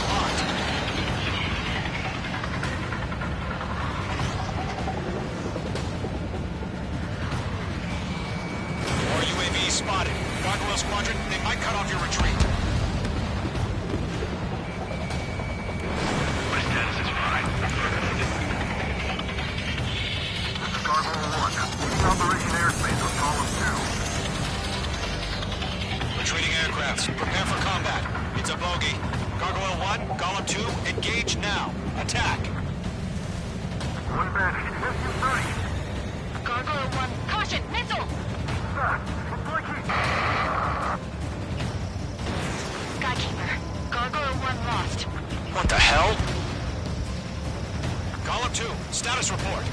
Locked. More UAVs spotted. Gargoyle Squadron, they might cut off your retreat. My status is fine. This is Gargoyle 1. Leaving Operation Airspace with Column 2. Retreating aircrafts, prepare for combat. It's a bogey. Gargoyle 1, Column 2, engage now. Attack. One bandit. SU-30. Gargoyle 1. Caution! Missile! It's leaking. Skykeeper. Gargoyle 1 lost. What the hell? Column 2, status report.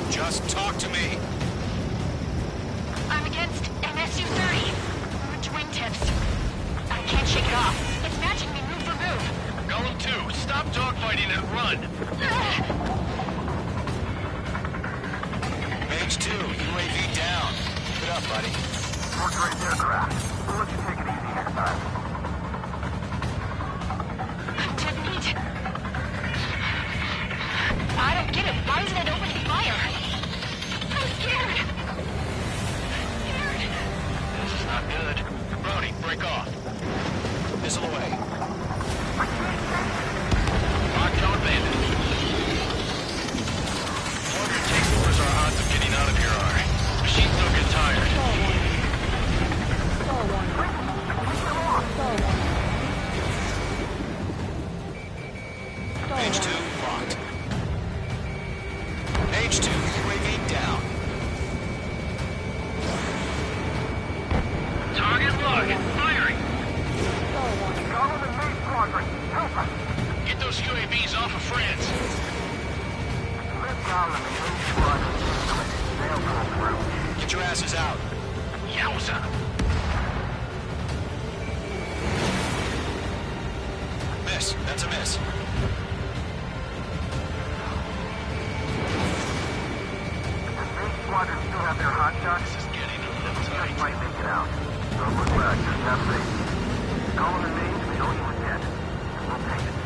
Just talk to me. I'm against MSU-30. Wingtips. I can't shake it off. It's matching me move for move. Column 2, stop dogfighting and run. Mage 2, UAV down. Keep it up, buddy. Fourth-rate aircraft. We'll let you take it easy next time. Detonate. I don't get it. Why isn't it opening fire? I'm scared. This is not good. Brody, break off. Missile away. Lockdown bandit. The longer you take orders, our odds of getting out of here Get your asses out. Yowza. Miss. That's a miss. Squadron still have their hot shots? This is getting a little tight. Might make it out. Don't look back, just have faith. Call them the names, we know you were dead. We'll take it.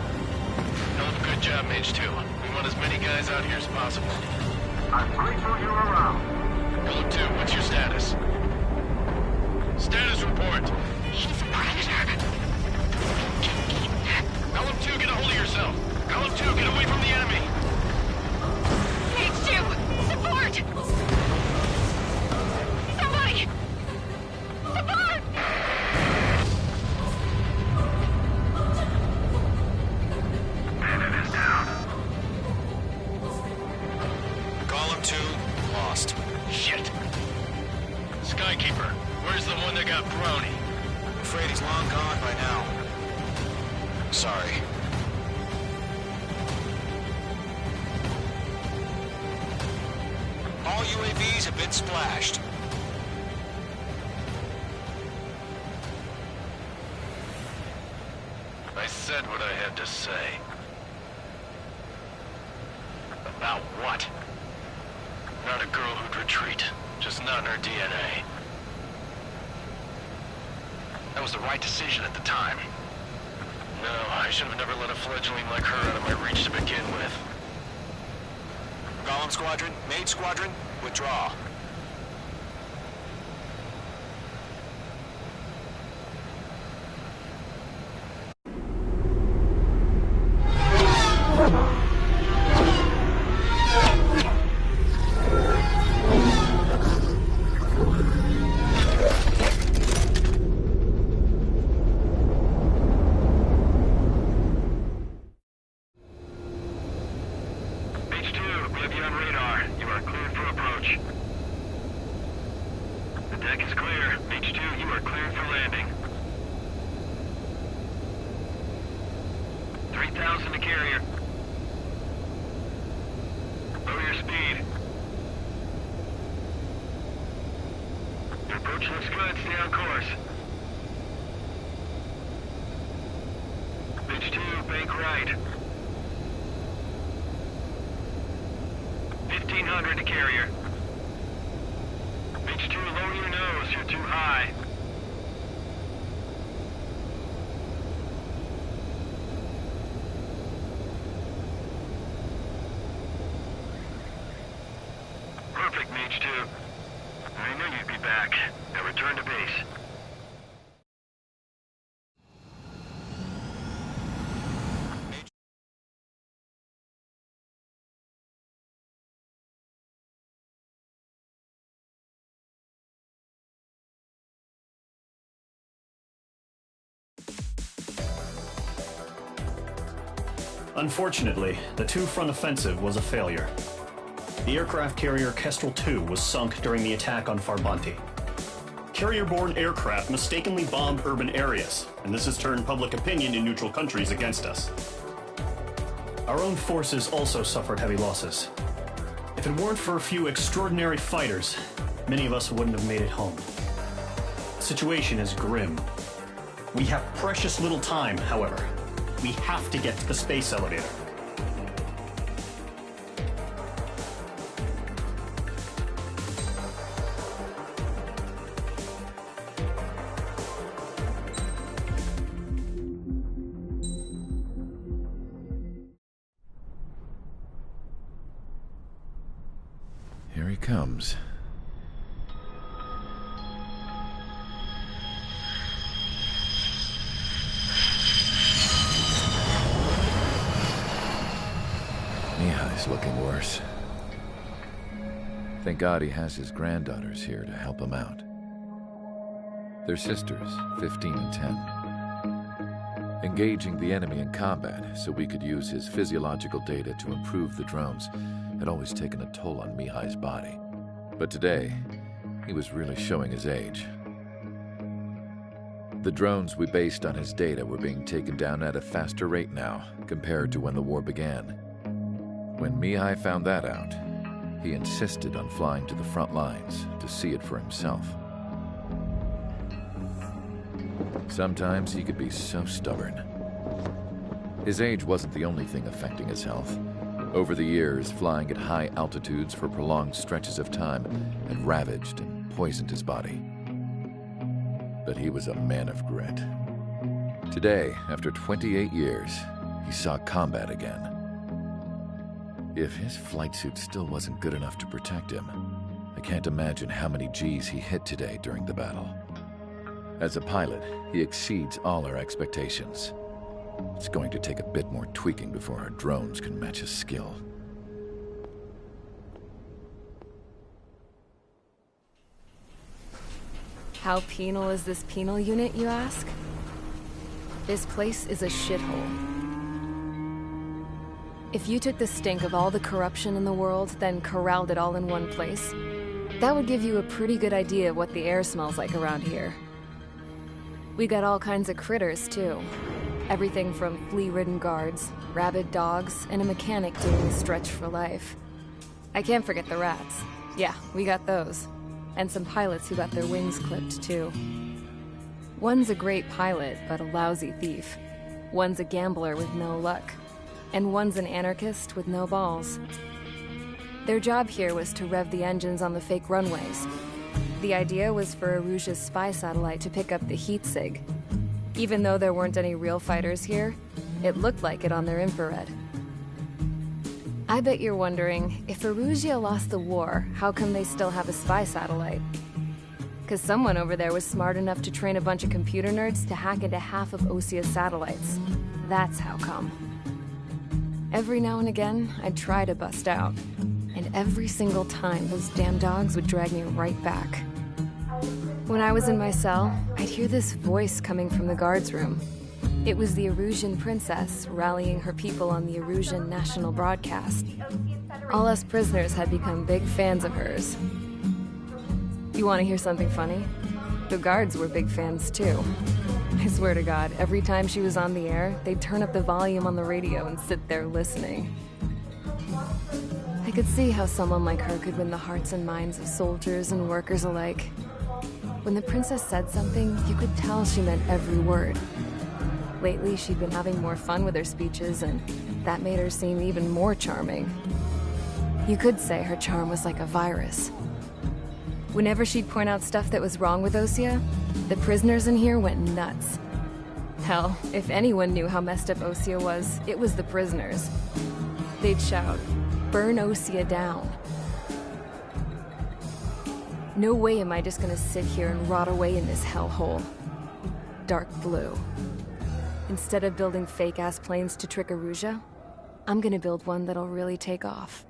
Hell of a good job, Mage 2. We want as many guys out here as possible. I'm grateful you're around. Golem 2, what's your status? Status report. He's a predator. Get eaten. Golem 2, get a hold of yourself. Golem 2, get away from the enemy. Mage 2, support! Somebody! Support! Bandit is down. Golem 2, lost. Shit. Skykeeper, where's the one that got brony? I'm afraid he's long gone by now. Sorry. All UAVs have been splashed. I said what I had to say. About what? Not a girl who'd retreat. Just not in her DNA. That was the right decision at the time. No, I should have never let a fledgling like her out of my reach to begin with. Golem Squadron, Mage Squadron, withdraw. Mage 2, we have you on radar. You are cleared for approach. The deck is clear. Mage 2, you are cleared for landing. 3,000 to carrier. Lower your speed. Your approach looks good. Stay on course. Mage 2, bank right. 1,500 to carrier. Mage 2, lower your nose. You're too high. Perfect, Mage 2. I knew you'd be back. Now return to base. Unfortunately, the two-front offensive was a failure. The aircraft carrier Kestrel II was sunk during the attack on Farbanti. Carrier-borne aircraft mistakenly bombed urban areas, and this has turned public opinion in neutral countries against us. Our own forces also suffered heavy losses. If it weren't for a few extraordinary fighters, many of us wouldn't have made it home. The situation is grim. We have precious little time, however. We have to get to the space elevator. Here he comes. Mihai's looking worse. Thank God he has his granddaughters here to help him out. They're sisters, 15 and 10. Engaging the enemy in combat so we could use his physiological data to improve the drones had always taken a toll on Mihai's body. But today, he was really showing his age. The drones we based on his data were being taken down at a faster rate now compared to when the war began. When Mihai found that out, he insisted on flying to the front lines to see it for himself. Sometimes he could be so stubborn. His age wasn't the only thing affecting his health. Over the years, flying at high altitudes for prolonged stretches of time had ravaged and poisoned his body. But he was a man of grit. Today, after 28 years, he saw combat again. If his flight suit still wasn't good enough to protect him, I can't imagine how many G's he hit today during the battle. As a pilot, he exceeds all our expectations. It's going to take a bit more tweaking before our drones can match his skill. How penal is this penal unit, you ask? This place is a shithole. If you took the stink of all the corruption in the world, then corralled it all in one place, that would give you a pretty good idea of what the air smells like around here. We got all kinds of critters, too. Everything from flea-ridden guards, rabid dogs, and a mechanic doing a stretch for life. I can't forget the rats. Yeah, we got those. And some pilots who got their wings clipped, too. One's a great pilot, but a lousy thief. One's a gambler with no luck. And one's an anarchist with no balls. Their job here was to rev the engines on the fake runways. The idea was for Erusia's spy satellite to pick up the heat sig. Even though there weren't any real fighters here, it looked like it on their infrared. I bet you're wondering, if Erusia lost the war, how come they still have a spy satellite? Because someone over there was smart enough to train a bunch of computer nerds to hack into half of Osia's satellites. That's how come. Every now and again, I'd try to bust out. And every single time, those damn dogs would drag me right back. When I was in my cell, I'd hear this voice coming from the guards room. It was the Erusian princess rallying her people on the Erusian national broadcast. All us prisoners had become big fans of hers. You want to hear something funny? The guards were big fans too. I swear to God, every time she was on the air, they'd turn up the volume on the radio and sit there listening. I could see how someone like her could win the hearts and minds of soldiers and workers alike. When the princess said something, you could tell she meant every word. Lately, she'd been having more fun with her speeches, and that made her seem even more charming. You could say her charm was like a virus. Whenever she'd point out stuff that was wrong with Osia, the prisoners in here went nuts. Hell, if anyone knew how messed up Osia was, it was the prisoners. They'd shout, "Burn Osia down." No way am I just gonna sit here and rot away in this hellhole. Dark blue. Instead of building fake-ass planes to trick Erusia, I'm gonna build one that'll really take off.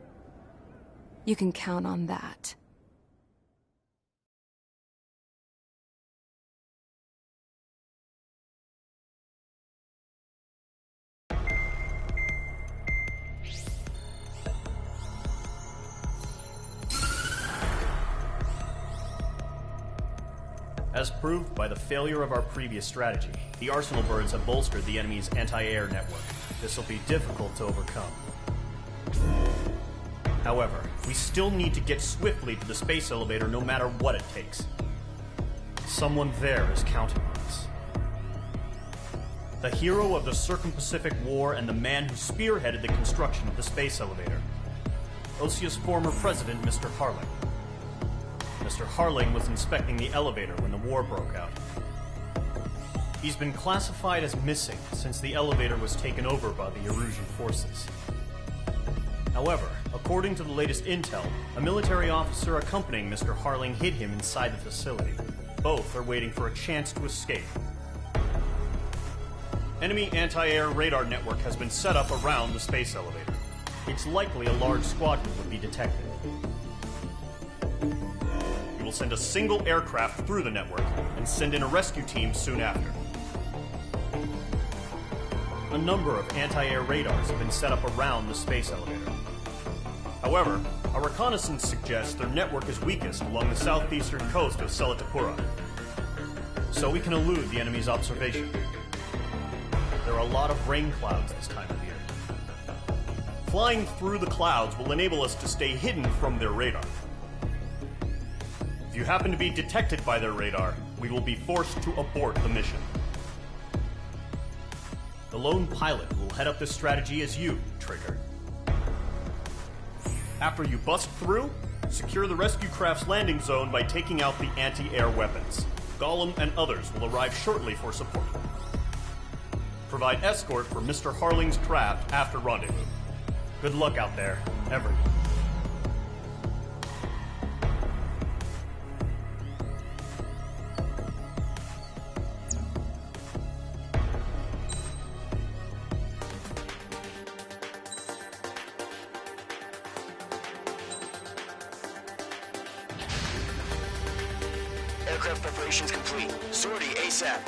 You can count on that. As proved by the failure of our previous strategy, the Arsenal birds have bolstered the enemy's anti-air network. This will be difficult to overcome. However, we still need to get swiftly to the space elevator no matter what it takes. Someone there is counting on us. The hero of the Circum-Pacific War and the man who spearheaded the construction of the space elevator. Osia's former president, Mr. Harling. Mr. Harling was inspecting the elevator when the war broke out. He's been classified as missing since the elevator was taken over by the Erusian forces. However, according to the latest intel, a military officer accompanying Mr. Harling hid him inside the facility. Both are waiting for a chance to escape. Enemy anti-air radar network has been set up around the space elevator. It's likely a large squadron would be detected. We will send a single aircraft through the network and send in a rescue team soon after. A number of anti-air radars have been set up around the space elevator. However, our reconnaissance suggests their network is weakest along the southeastern coast of Selatapura, so we can elude the enemy's observation. There are a lot of rain clouds this time of year. Flying through the clouds will enable us to stay hidden from their radar. If you happen to be detected by their radar, we will be forced to abort the mission. The lone pilot who will head up this strategy is you, Trigger. After you bust through, secure the rescue craft's landing zone by taking out the anti-air weapons. Gollum and others will arrive shortly for support. Provide escort for Mr. Harling's craft after rendezvous. Good luck out there, everyone. Aircraft preparations complete. Sortie ASAP.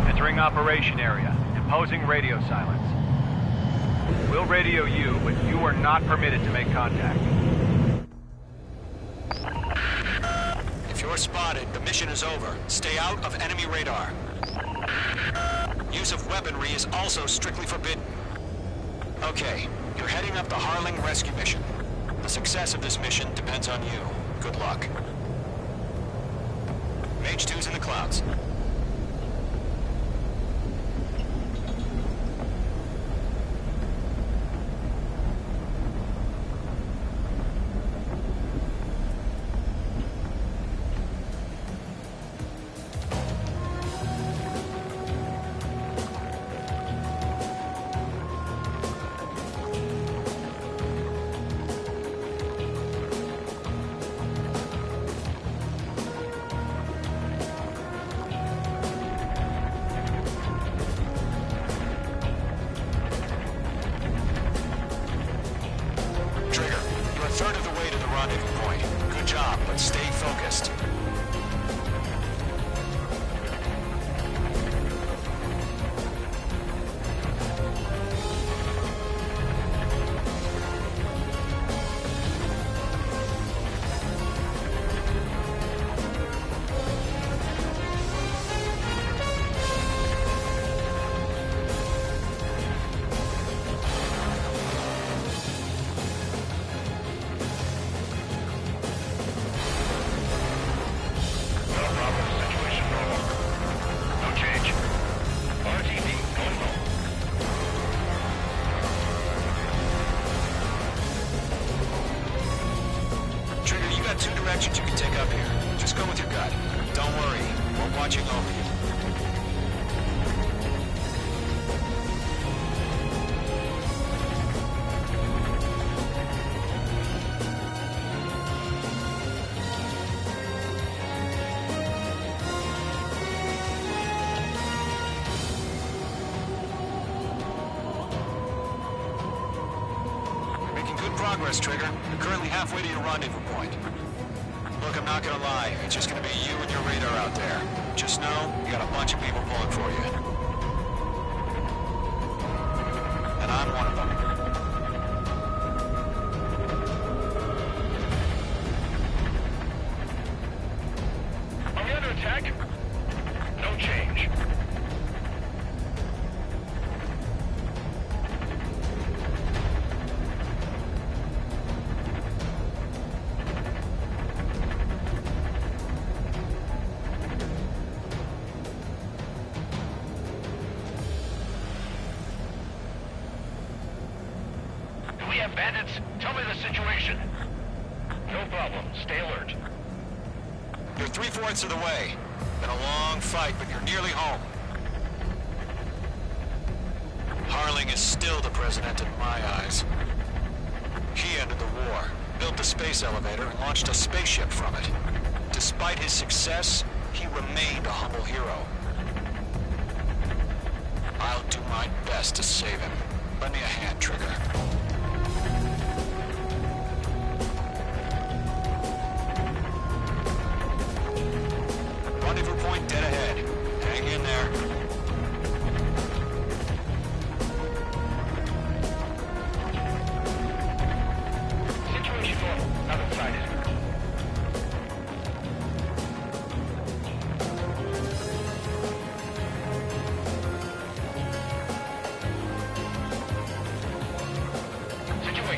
Entering operation area. Imposing radio silence. We'll radio you, but you are not permitted to make contact. If you're spotted, the mission is over. Stay out of enemy radar. Use of weaponry is also strictly forbidden. Okay, you're heading up the Harling rescue mission. The success of this mission depends on you. Good luck. Mage 2's in the clouds. Third of the way to the rendezvous point. Good job, but stay focused. Two directions you can take up here. Just go with your gut. Don't worry, we're watching over you. You're making good progress, Trigger. You're currently halfway to your rendezvous point. Look, I'm not gonna lie. It's just gonna be you and your radar out there. Just know, you got a bunch of people pulling for you. And I'm one of them. Are we under attack? No change. Bandits, tell me the situation. No problem. Stay alert. You're 3/4 of the way. Been a long fight, but you're nearly home. Harling is still the president in my eyes. He ended the war, built the space elevator, and launched a spaceship from it. Despite his success, he remained a humble hero. I'll do my best to save him. Lend me a hand, Trigger.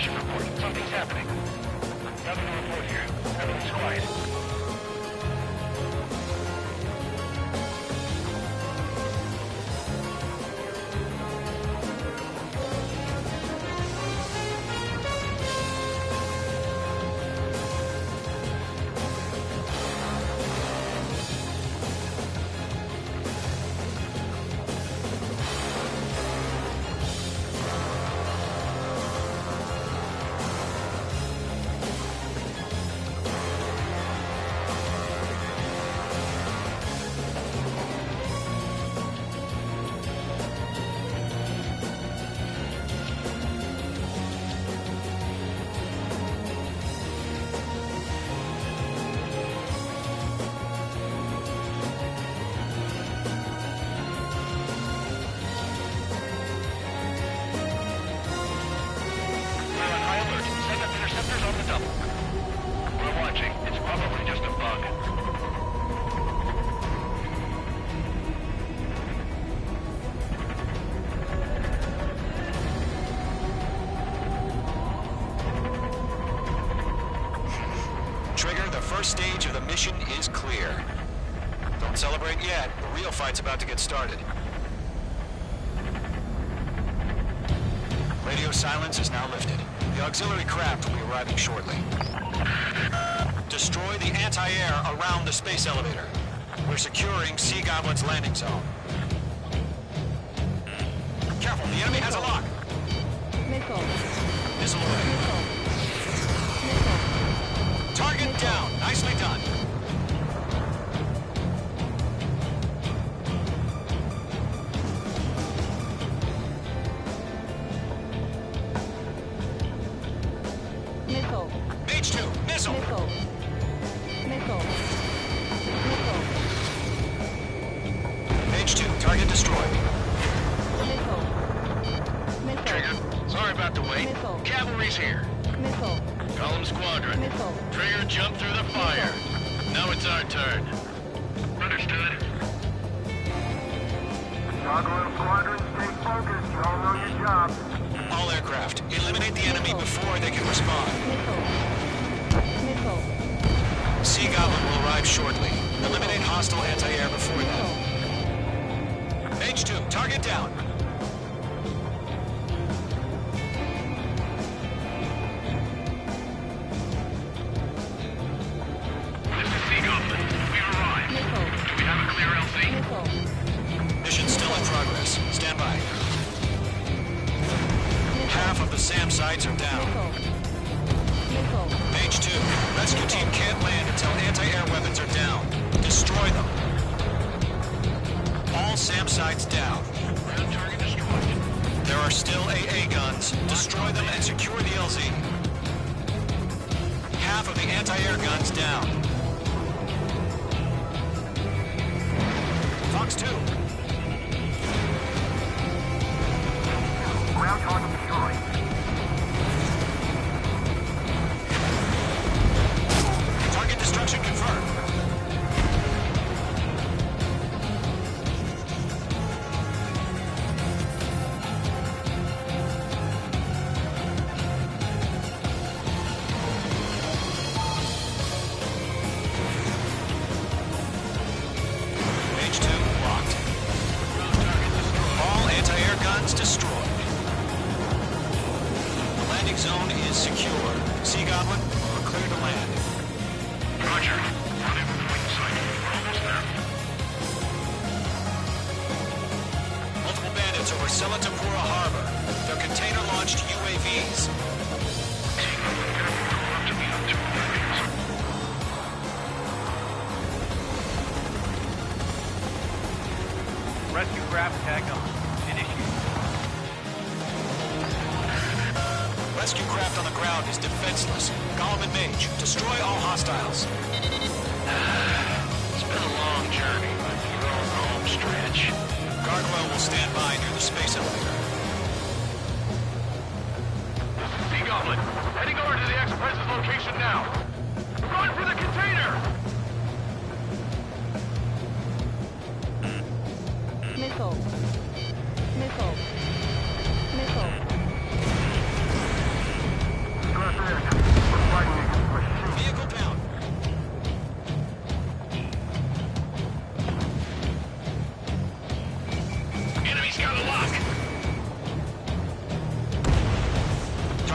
Mission report. Something's happening. Nothing to report here. Everything's quiet. Stage of the mission is clear. Don't celebrate yet. The real fight's about to get started. Radio silence is now lifted. The auxiliary craft will be arriving shortly. Destroy the anti-air around the space elevator. We're securing Sea Goblin's landing zone. Careful, the enemy has a lock. Missile. Missile away. Target down. Nicely done. Missile. Mage 2, missile. Missile. Missile. Missile. Mage 2, target destroyed. Missile. Missile. Trigger, sorry about the wait. Missile. Cavalry's here. Missile. Call 'em squadron. Missile. Trigger jumped through the fire. Now it's our turn. Understood. Gargoyle Squadron, stay focused. You all know your job. All aircraft, eliminate the enemy before they can respond. Missile. Missile. Sea Goblin will arrive shortly. Eliminate hostile anti-air before Missile. that. Mage 2, target down. This is Sea Goblin. We've arrived. Missile. Do we have a clear LZ? Missile. Mission still in progress. Stand by. Half of the SAM sites are down. Missile. Mage 2, rescue team can't land until anti-air weapons are down. Destroy them. All SAM sites down. Ground target destroyed. There are still AA guns. Destroy them and secure the LZ. Half of the anti-air guns down. Fox 2. Ground target destroyed. Target destruction confirmed. Mage 2 locked. All anti-air guns destroyed. The landing zone is secure. Sea Goblin, we're clear to land. Roger. Running with the wing sight. We're almost there. Multiple bandits over Selatapura Harbor. They're container-launched UAVs. Up to me on 2 areas. Rescue craft tag on. Initiate. Rescue craft on the ground is defenseless. Gollum and Mage, destroy all hostiles. It's been a long journey, but you're on the home stretch. Gargoyle will stand by near the space elevator. Sea Goblin, heading over to the Express's location now. Run for the container! Missile. Missile. Missile.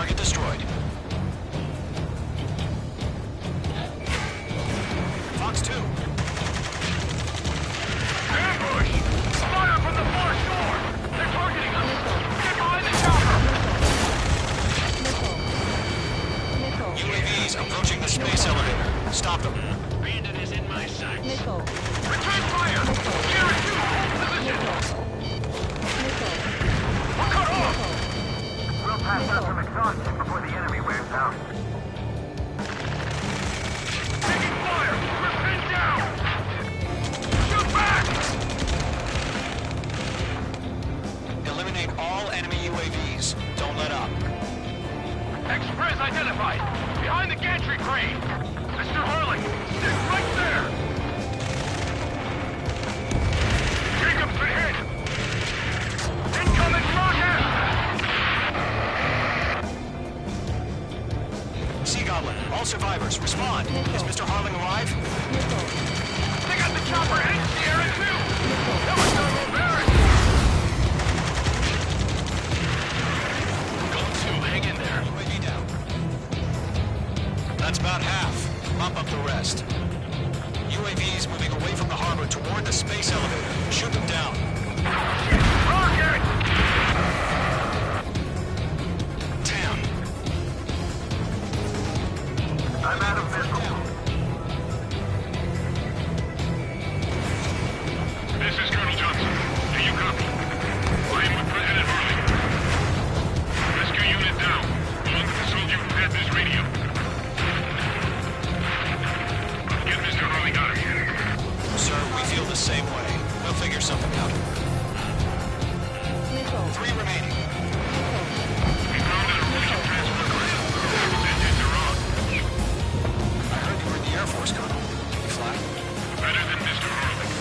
Target destroyed. Fox 2. Ambush! Fire from the far shore! They're targeting us! Get behind the chopper! UAVs approaching the space elevator. Stop them. Bandit is in my sight. Return fire! Gear 2, hold position! We're cut off! We'll pass out from exhaustion before the enemy wears out. Taking fire! We're pinned down! Shoot back! Eliminate all enemy UAVs. Don't let up. Express identified! Behind the gantry crane! Mr. Harling! Stick right there! Jacob's been hit! Incoming rocket! Sea Goblin, all survivors, respond. Is Mr. Harling alive? They got the chopper and Sierra too! That was so embarrassing! Gold 2, hang in there. UAV down. That's about half. Mop up the rest. UAVs moving away from the harbor toward the space elevator. Shoot them down. Rocket! 10. I'm out of missiles. This is Colonel Johnson. Do you copy? I am with President Harling. Rescue unit down. Along with the soldier who had this radio. Get Mr. Harling out of here. Sir, we feel the same way. We'll figure something out. 3 remaining. We found an Russian transport craft. Those engines are on. I heard you were in the Air Force, Colonel. Can you fly? Better than Mr. Harling.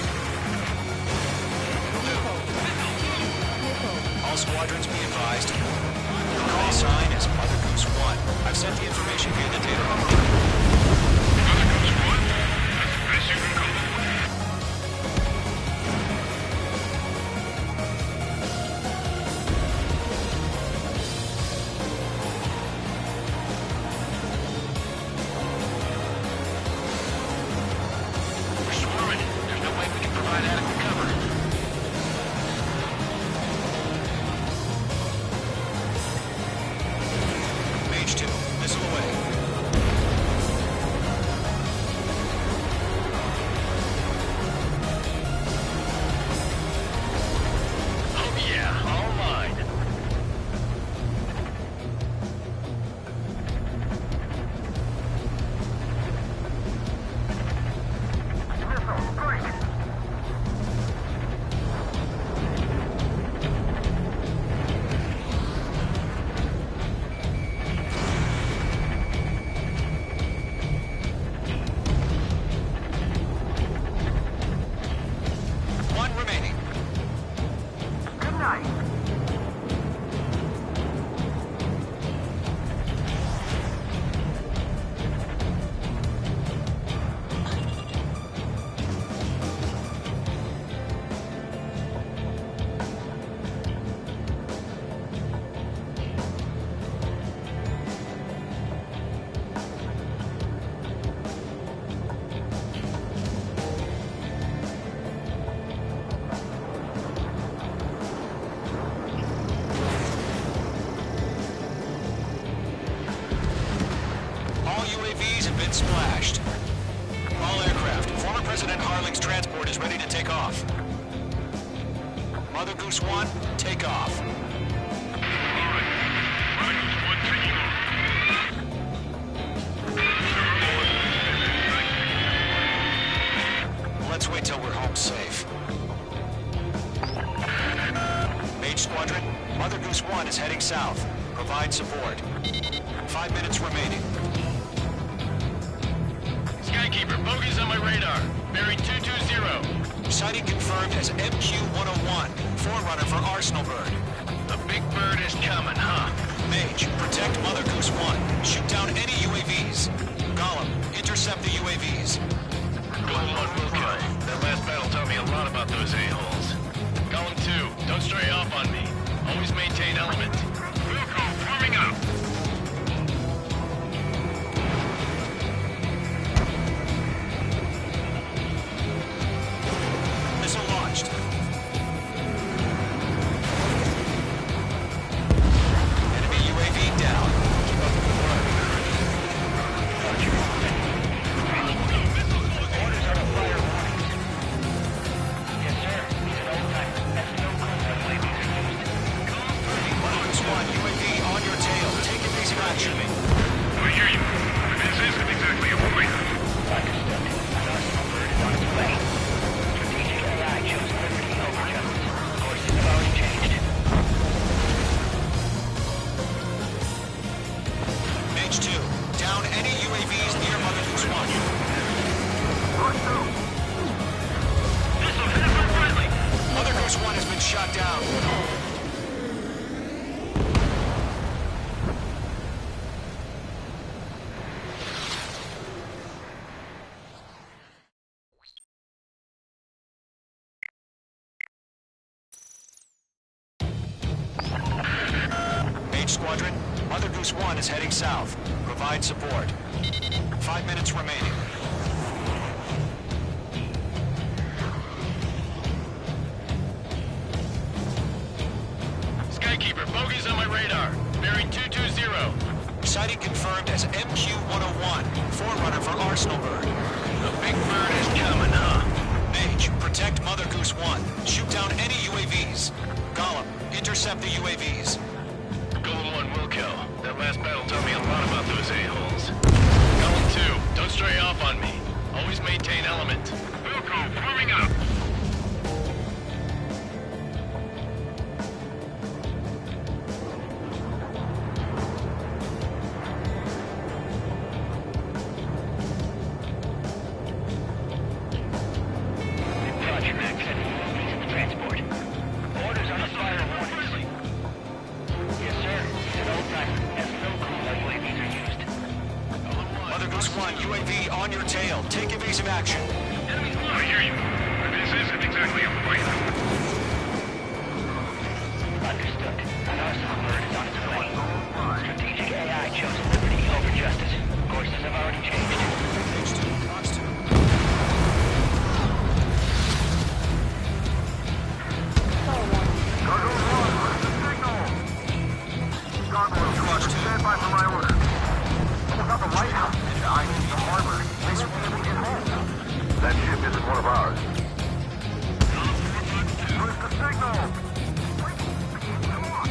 All squadrons be advised. Your call sign is Mother Goose 1. I've sent the information via the data log. Mother Goose 1? That's the best you can come up with. We're swarming. There's no way we can provide adequate cover. Mage 2, missile away. Oh yeah, all mine. Missile, strike! One remaining. Good night. All UAVs have been splashed. All aircraft, former President Harling's transport is ready to take off. Mother Goose 1, take off. All right. Mother Goose 1 taking off. Let's wait till we're home safe. Mage Squadron, Mother Goose 1 is heading south. Provide support. 5 minutes remaining. Skykeeper, bogeys on my radar. Buried 220. Sighting confirmed as MQ-101, forerunner for Arsenal Bird. The big bird is coming, huh? Mage, protect Mother Goose 1. Shoot down any UAVs. Gollum, intercept the UAVs. Golem 1 will kill. That last battle taught me a lot about those a-holes. Golem 2, don't stray off on me. Always maintain element. Wilco, forming up. action. I hear you. This isn't exactly a fight. Understood. An arsenal bird is on its way. Strategic AI chose liberty over justice. Courses have already changed. Mage 2, down any UAVs near Mother Goose 1. Missile hit from friendly. Mother Goose 1 has been shot down. Mage Squadron, Mother Goose 1 is heading south. Provide support. 5 minutes remaining. Skykeeper, bogey's on my radar. Bearing 220. Sighting confirmed as MQ-101, forerunner for Arsenal Bird. The big bird is coming, huh? Mage, protect Mother Goose 1. Shoot down any UAVs. Gollum, intercept the UAVs. Golem 1 will kill. That last battle taught me a lot about those a-holes. Golem 2, don't stray off on me. Always maintain element. Wilco, forming up. Roger, Max. These in the transport. Orders on the fire warnings. Yes, sir. He's an old-timer. Has no clue how UAVs are used. Mother Goose 1, UAV on your tail. Take evasive action. I hear you. This isn't exactly a fight. Understood. An arsenal bird is on its way. Strategic AI chose liberty over justice. Courses have already changed. Mage 2, Cross 2. Watch 2. Stand by for my order. Got the lighthouse. I need the harbor. Place where we get home. That ship isn't one of ours. Where's the signal? Come on.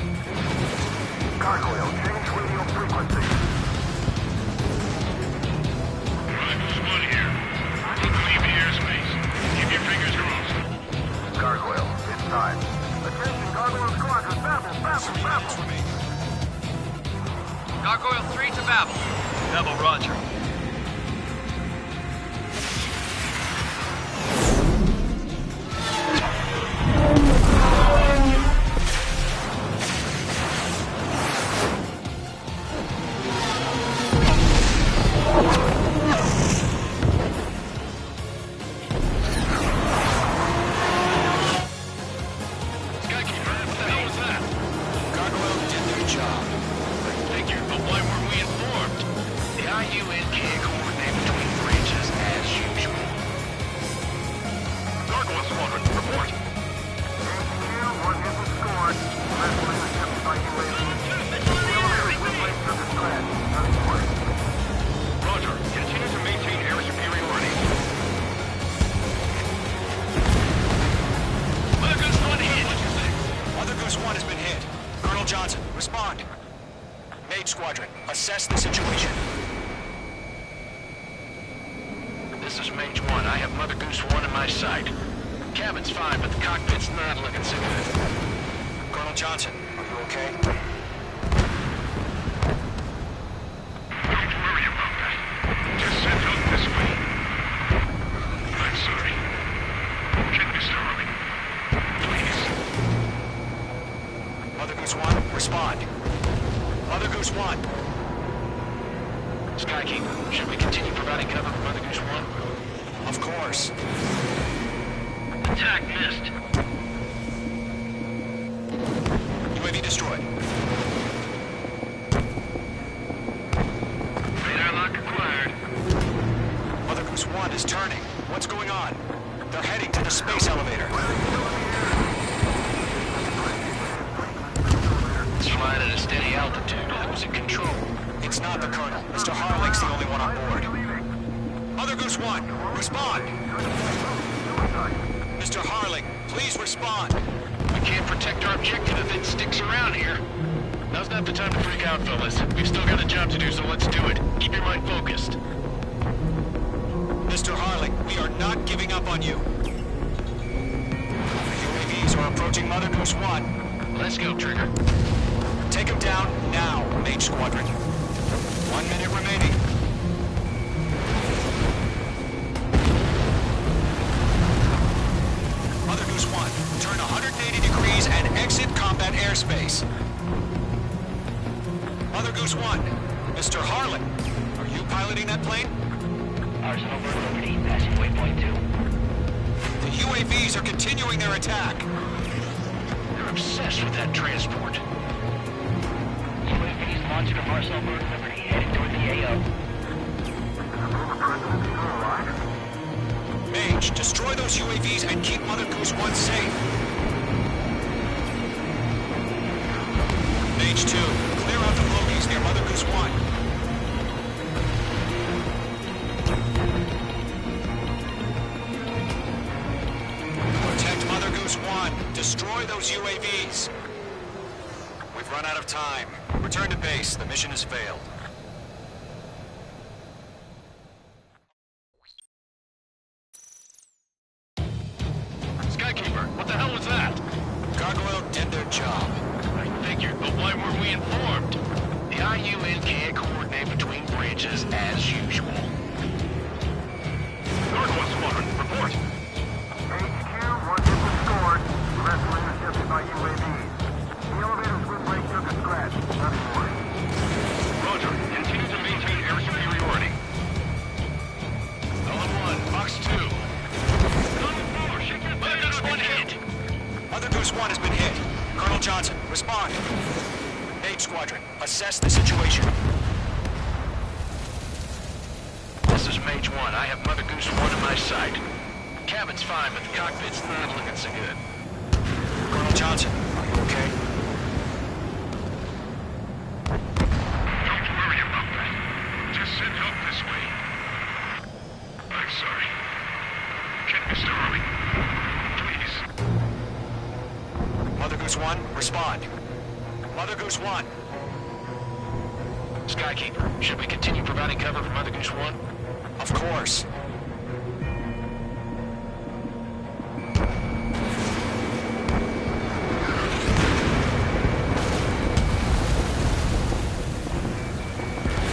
Gargoyle, change radio frequency. Rifles 1 here. Leave the airspace. Keep your fingers crossed. Gargoyle, it's time. Attention, Gargoyle Squadron. Babble. Gargoyle 3 to Babel. Double roger. Skykeeper, what the hell was that? Gargoyle did their job. Figured, but why weren't we informed? The IUN can't coordinate between branches as usual. Gargoyle Squadron, report. One hit was scored. Let's play the ship by UAV. Roger. Continue to maintain air superiority. Mother Goose 1 hit. Mother Goose 1 has been hit. Colonel Johnson, respond. Mage Squadron, assess the situation. This is Mage 1. I have Mother Goose 1 in my sight. Cabin's fine, but the cockpit's not looking so good. Colonel Johnson, are you okay? Don't worry about that. Just send out this way. I'm sorry. Get Mr. Harley. Please. Mother Goose 1, respond. Mother Goose 1. Skykeeper, should we continue providing cover for Mother Goose 1? Of course. Attack missed. UAV destroyed. Radar lock acquired. Mother Goose 1 is turning. What's going on? They're heading to the space elevator. It's flying at a steady altitude. Who's in control? It's not the Colonel. Mr. Harling's the only one on board. Mother Goose 1, respond. Mr. Harling, please respond. We can't protect our objective if it sticks around here. Now's not the time to freak out. out, fellas. We've still got a job to do, so let's do it. Keep your mind focused. Mr. Harling, we are not giving up on you. The UAVs are approaching Mother Goose 1. Let's go, Trigger. Take them down now, Mage Squadron. 1 minute remaining. Mother Goose 1, turn 180 degrees and exit combat airspace. Mother Goose 1, Mr. Harlan, are you piloting that plane? Arsenal Bird Liberty, passing waypoint 2. The UAVs are continuing their attack. They're obsessed with that transport. UAVs launched from Arsenal Bird Liberty, heading toward the AO. Mage, destroy those UAVs and keep Mother Goose 1 safe. Mage 2, clear out the bogies near Mother Goose 1. Protect Mother Goose 1. Destroy those UAVs. We've run out of time. Return to base. The mission has failed. Skykeeper, what the hell was that? Gargoyle did their job. I figured, but why weren't we informed? The IUN can't coordinate between branches as usual. Gargoyle Squadron, report. HQ, one hit was scored. The rest were intercepted by UAVs. The elevator's wind break took a scratch. Nothing more. Roger, continue to maintain air superiority. Element 1, Box 2. Mother Goose 1 hit. Mother Goose 1 has been hit. Colonel Johnson, respond. Mage Squadron, assess the situation. This is Mage 1. I have Mother Goose 1 in my sight. Cabin's fine, but the cockpit's not looking so good. Colonel Johnson, are you okay? Don't worry about that. Just send help this way. I'm sorry. Get Mr. Harley. Please. Mother Goose 1, respond. Mother Goose 1. Skykeeper, should we continue providing cover for Mother Goose 1? Of course.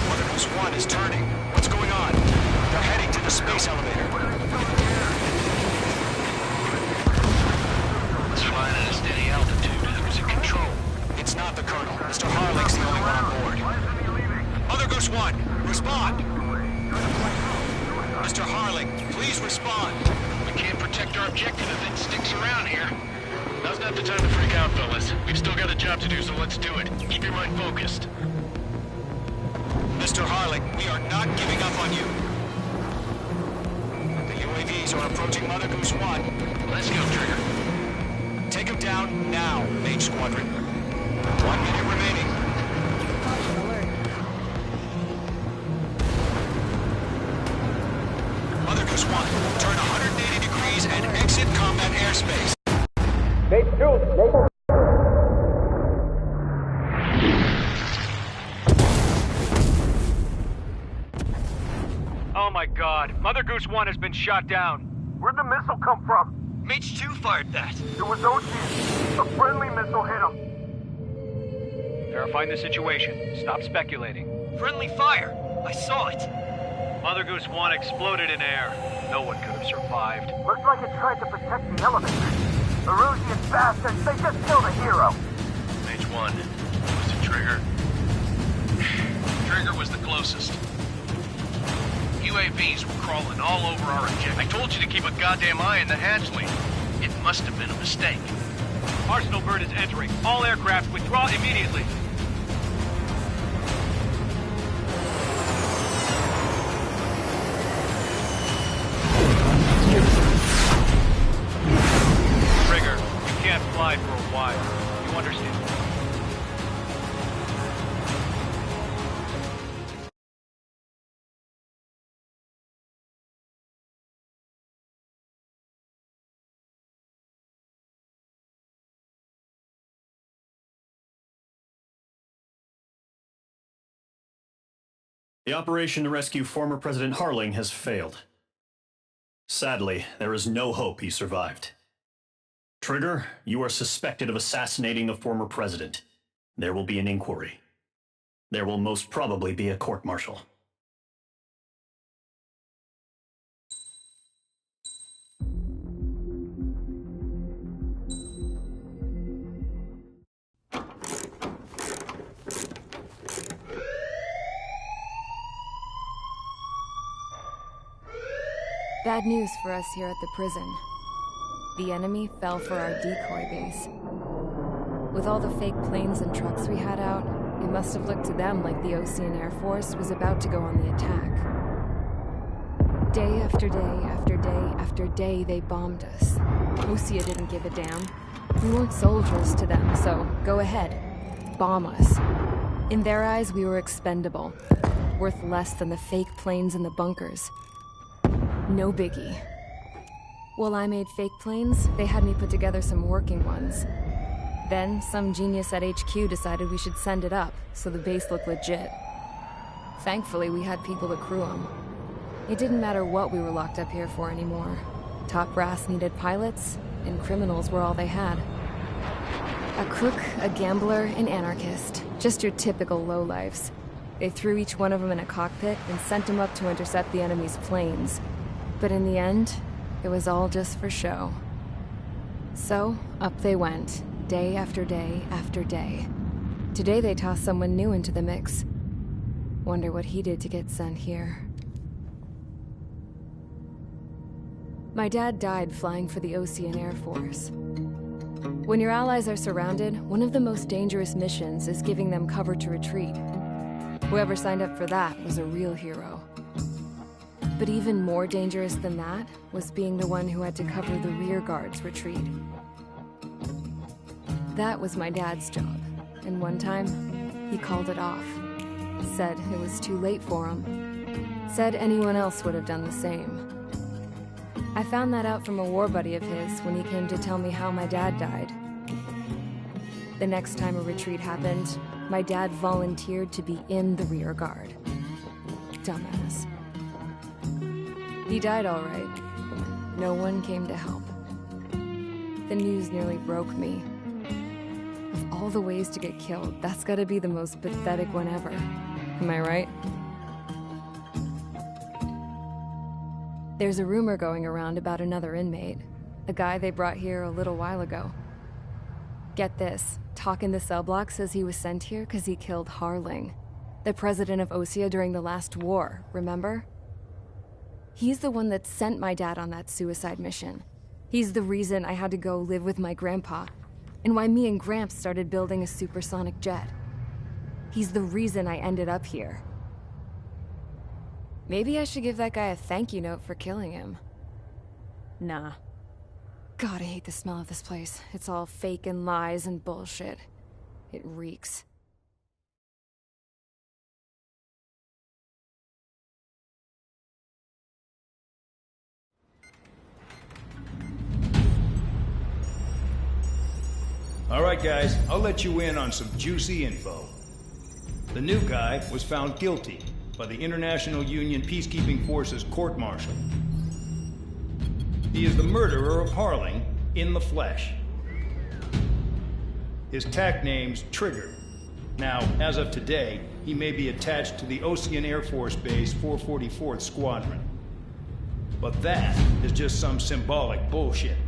Mother Goose 1 is turning. What's going on? They're heading to the space elevator. It's flying at a steady altitude. Who's in control? It's not the Colonel. Mr. Harling's the only one on board. Mother Goose 1, respond! Mr. Harling, please respond. We can't protect our objective if it sticks around here. Now's not the time to freak out, fellas. We've still got a job to do, so let's do it. Keep your mind focused. Mr. Harling, we are not giving up on you. The UAVs are approaching Mother Goose 1. Let's go, Trigger. Take them down now, Mage Squadron. 1 minute remaining. Mother Goose 1, turn 180 degrees and exit combat airspace. Oh my god, Mother Goose 1 has been shot down. Where'd the missile come from? Mage 2 fired that. It was Ocean. A friendly missile hit him. Verifying the situation. Stop speculating. Friendly fire! I saw it! Mother Goose 1 exploded in air. No one could have survived. Looks like it tried to protect the elevator. Erusian bastards, they just killed a hero. Mage 1. Was it Trigger? Trigger was the closest. UAVs were crawling all over our objective. I told you to keep a goddamn eye on the hatchling. It must have been a mistake. Arsenal Bird is entering. All aircraft withdraw immediately. Trigger, you can't fly for a while. You understand? The operation to rescue former President Harling has failed. Sadly, there is no hope he survived. Trigger, you are suspected of assassinating the former president. There will be an inquiry. There will most probably be a court-martial. Bad news for us here at the prison. The enemy fell for our decoy base. With all the fake planes and trucks we had out, it must have looked to them like the Ocean Air Force was about to go on the attack. Day after day after day after day, they bombed us. Osea didn't give a damn. We weren't soldiers to them, so go ahead. Bomb us. In their eyes, we were expendable. Worth less than the fake planes in the bunkers. No biggie. While I made fake planes, they had me put together some working ones. Then, some genius at HQ decided we should send it up, so the base looked legit. Thankfully, we had people to crew them. It didn't matter what we were locked up here for anymore. Top brass needed pilots, and criminals were all they had. A crook, a gambler, an anarchist. Just your typical lowlifes. They threw each one of them in a cockpit and sent them up to intercept the enemy's planes. But in the end, it was all just for show. So, up they went, day after day after day. Today they tossed someone new into the mix. Wonder what he did to get sent here. My dad died flying for the Ocean Air Force. When your allies are surrounded, one of the most dangerous missions is giving them cover to retreat. Whoever signed up for that was a real hero. But even more dangerous than that was being the one who had to cover the rear guard's retreat. That was my dad's job, and one time, he called it off. Said it was too late for him. Said anyone else would have done the same. I found that out from a war buddy of his when he came to tell me how my dad died. The next time a retreat happened, my dad volunteered to be in the rear guard. Dumbass. He died all right. No one came to help. The news nearly broke me. Of all the ways to get killed, that's gotta be the most pathetic one ever. Am I right? There's a rumor going around about another inmate. A guy they brought here a little while ago. Get this, talk in the cell block says he was sent here because he killed Harling, the president of Osea during the last war, remember? He's the one that sent my dad on that suicide mission. He's the reason I had to go live with my grandpa, and why me and Gramps started building a supersonic jet. He's the reason I ended up here. Maybe I should give that guy a thank you note for killing him. Nah. God, I hate the smell of this place. It's all fake and lies and bullshit. It reeks. All right, guys, I'll let you in on some juicy info. The new guy was found guilty by the International Union Peacekeeping Forces court-martial. He is the murderer of Harling in the flesh. His TAC name's Trigger. Now, as of today, he may be attached to the Ocean Air Force Base 444th Squadron. But that is just some symbolic bullshit.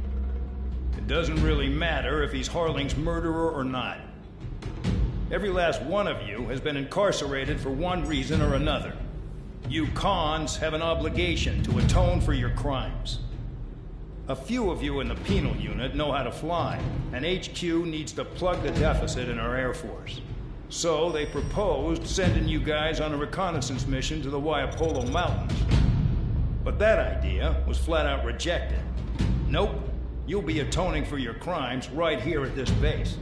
It doesn't really matter if he's Harling's murderer or not. Every last one of you has been incarcerated for one reason or another. You cons have an obligation to atone for your crimes. A few of you in the penal unit know how to fly, and HQ needs to plug the deficit in our Air Force. So they proposed sending you guys on a reconnaissance mission to the Waiapolo Mountains. But that idea was flat out rejected. Nope, you'll be atoning for your crimes right here at this base.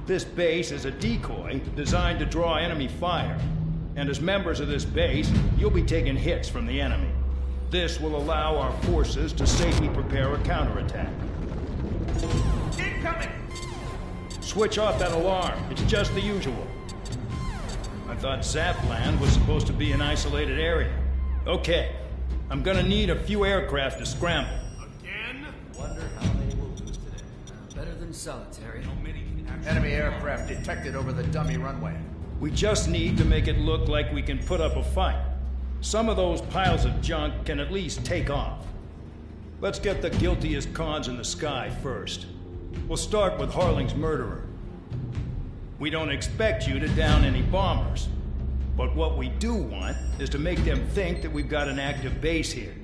This base is a decoy designed to draw enemy fire, and as members of this base, you'll be taking hits from the enemy. This will allow our forces to safely prepare a counterattack. Incoming! Switch off that alarm. It's just the usual. I thought Zapland was supposed to be an isolated area. Okay, I'm gonna need a few aircraft to scramble. Again? Wonder how many we'll lose today. Better than solitary. Enemy aircraft detected over the dummy runway. We just need to make it look like we can put up a fight. Some of those piles of junk can at least take off. Let's get the guiltiest cons in the sky first. We'll start with Harling's murderer. We don't expect you to down any bombers. But what we do want is to make them think that we've got an active base here.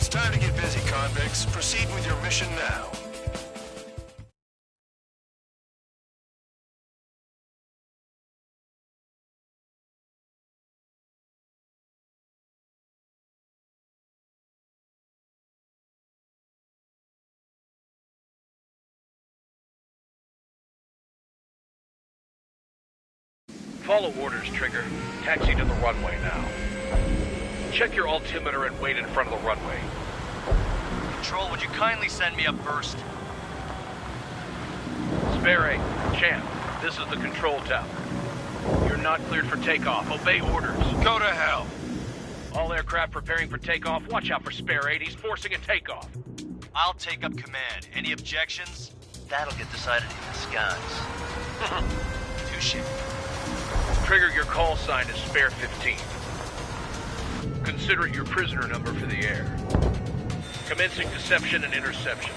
Time to get busy, convicts. Proceed with your mission now. Follow orders, Trigger. Taxi to the runway now. Check your altimeter and wait in front of the runway. Control, would you kindly send me up first? Spare 8, Champ, this is the control tower. You're not cleared for takeoff. Obey orders. Go to hell. All aircraft preparing for takeoff. Watch out for Spare 8. He's forcing a takeoff. I'll take up command. Any objections? That'll get decided in the skies. Touche. Trigger, your call sign is Spare 15. Consider it your prisoner number for the air. Commencing deception and interception.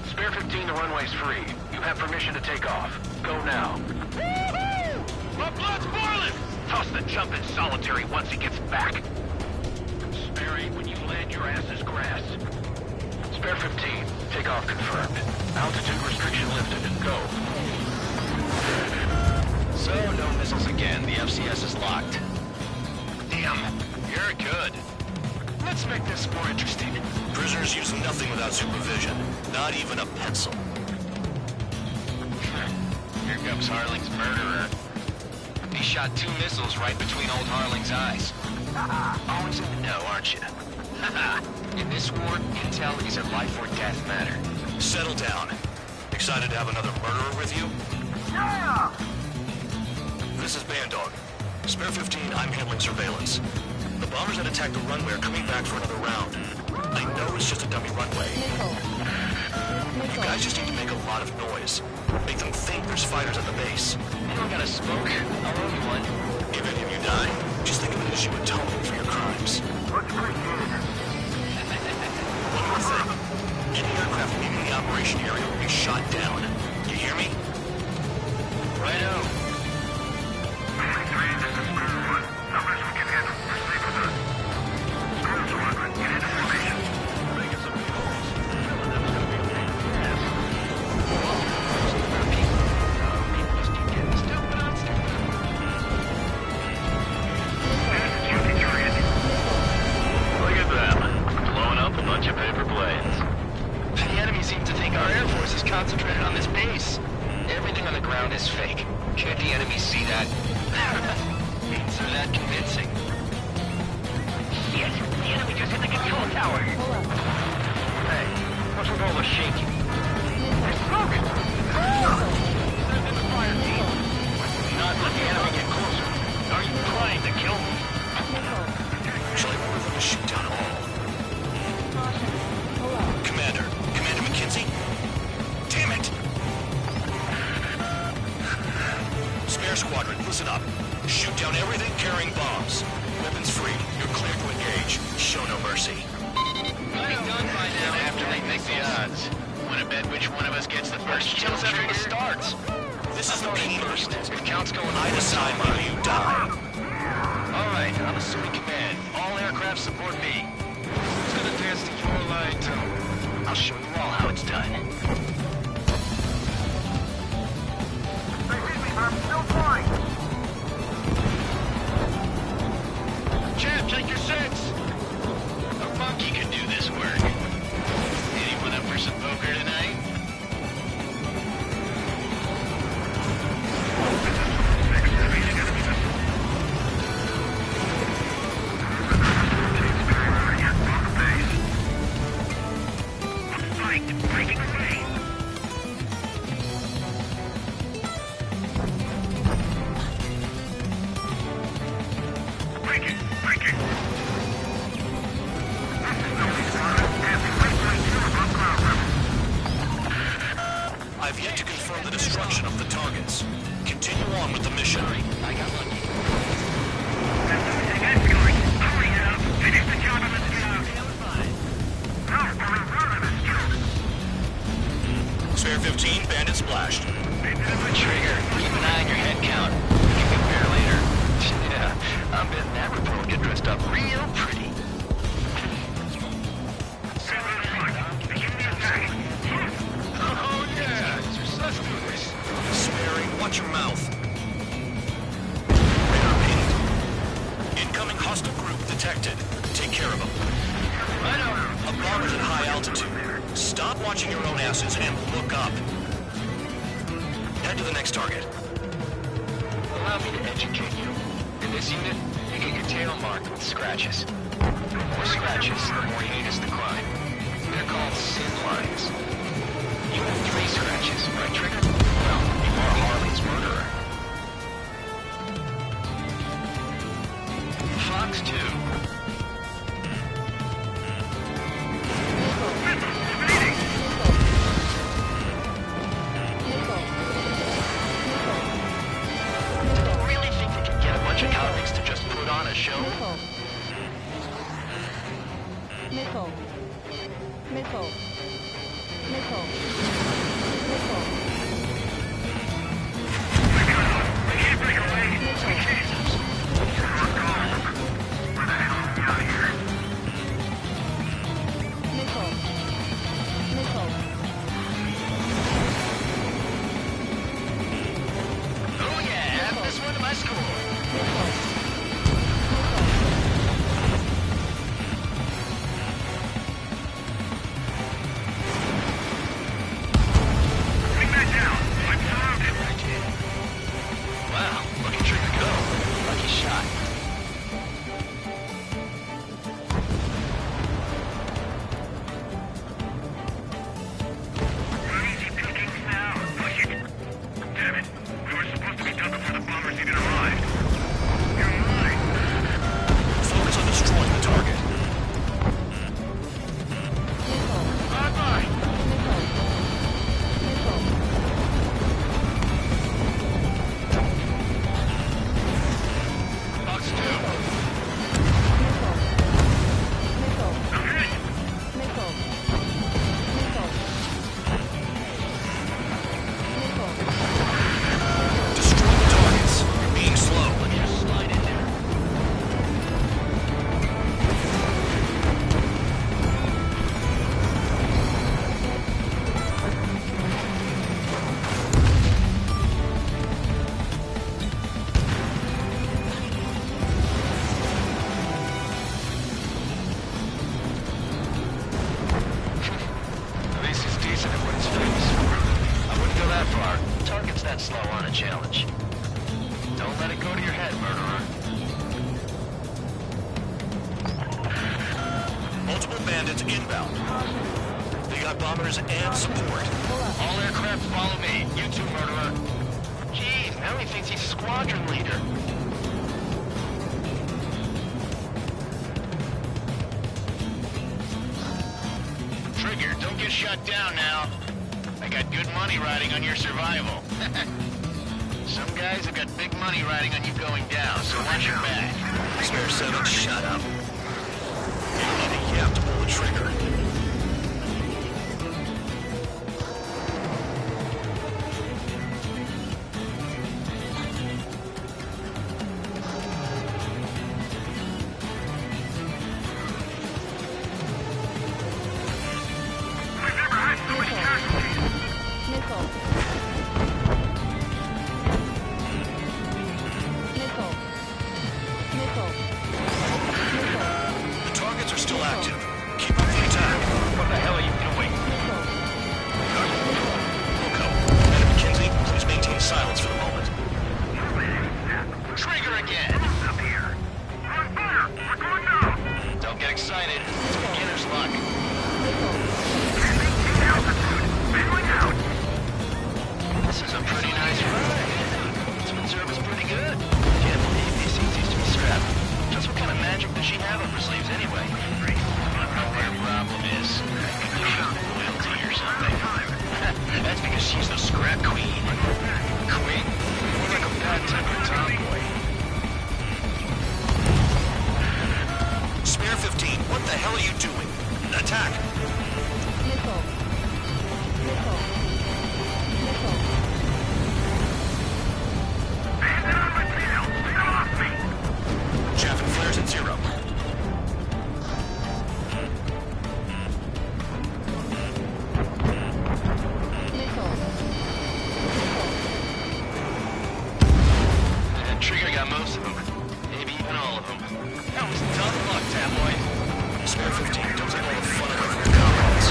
Spare 15, the runway's free. You have permission to take off. Go now. Woohoo! My blood's boiling! Toss the jump in solitary once he gets back. Spare 8, when you land, your ass is grass. Spare 15, takeoff confirmed. Altitude restriction lifted. Go. So, no missiles again. The FCS is locked. Damn. You're good. Let's make this more interesting. Prisoners use nothing without supervision. Not even a pencil. Here comes Harling's murderer. He shot 2 missiles right between old Harling's eyes. Always in the know, aren't you? In this war, intel is a life or death matter. Settle down. Excited to have another murderer with you? Yeah! This is Bandog. Spare 15, I'm handling surveillance. The bombers that attacked the runway are coming back for another round. I know it's just a dummy runway. You guys just need to make a lot of noise. Make them think there's fighters at the base. You don't gotta smoke. I'll owe you one. If any of you die, just think of it as you atoning for your crimes. Much appreciated. One more thing. Any aircraft leaving the operation area will be shot down. You hear me? Righto. 3, this is Square 1. Numbers we can handle. Proceed with us. Square 200, get into formation. Making some calls. Feeling that was gonna be a pain in the ass. People just keep getting stupid on stupid. Look at them. Blowing up a bunch of paper planes. The enemy seems to think our Air Force is concentrated on this base. Everything on the ground is fake. Can't the enemy see that? So that convincing. Shit! The enemy just hit the control tower! Hey, what's with all the shaking? There's smoke! Send in the fire team. Not let the enemy get closer. Are you trying to kill me? Actually, we're going to shoot down all. Commander McKenzie? Damn it! Spare squadron, listen up. Shoot down everything carrying bombs. Weapons free. You're clear to engage. Show no mercy. I'll be done by now after they make the odds. Want to bet which one of us gets the first kill after it starts? This is the P burst. The count's going I decide whether you die. All right, I'm assuming command. All aircraft support me. Who's gonna dance to your line, too? I'll show you all how it's done. They hit me, but I'm still flying! Champ, take your six! A monkey can do this work. Anyone up for some poker tonight? Breaking away! Break it! Break it! I've yet to confirm the destruction of the targets. Continue on with the mission. I got lucky. That's going. Hurry now! Finish the job and let's get out! No, we're in front of this. Spare 15, bandit splashed. Trigger, keep an eye on your head count. You can compare later. Yeah, I'm betting that report will get dressed up real pretty. Oh yeah, let's do this. Sparing, watch your mouth. Radar pinged. Incoming hostile group detected. Take care of them. A bomber's at high altitude. Stop watching your own asses and look up. Head to the next target. Allow me to educate you. In this unit, you get your tail marked with scratches. The more scratches, the more heinous the crime. They're called sin lines. You have 3 scratches, right, Trigger? Well, you are Harley's murderer. Fox 2. Really think they can get a bunch of convicts to just put on a show? Missile. Missile. Missile. Missile. We can't break away! We can't! We're gone! Where the hell are we out here? Missile. Missile. Oh yeah, add this one to my score. Bring that down! I'm surrounded! Wow, look at Trigger go. Lucky shot. Easy pickings now. Push it. Damn it. We were supposed to be done before the bombers even arrived. You're right. Focus on destroying the target. Bye-bye. Fox 2. I'm hit. Missile. Destroy the targets. You're being slow. Let me just slide in there. At least he's decent at what he's famous for. I wouldn't go that far. Target's that slow on a challenge. Don't let it go to your head, murderer. bandits inbound. They got bombers and support. All aircraft follow me. You too, murderer. Jeez, now he thinks he's squadron leader. Trigger, don't get shut down now. I got good money riding on your survival. Some guys have got big money riding on you going down, so watch your back. Spare 7, shut up. You don't need a yap to pull the trigger. The targets are still active. Keep up the attack. What the hell are you doing? Wilco, Commander McKenzie, please maintain silence for the moment. Trigger again! Up here. On fire! We're going now! Don't get excited. It's beginner's luck. This is a pretty nice ride. This service pretty good. Can't believe these things used to be scrapped. Just what kind of magic does she have up her sleeves anyway? I don't know what her problem is. Loyalty or something. That's because she's the scrap queen. Queen? More like a bad-tempered tomboy. Spare 15, what the hell are you doing? Attack! Chaff and flares at 0. And Trigger got most of them. Maybe even all of them. That was tough luck, tabloid. Spare 15, don't take all the fun away from your comrades.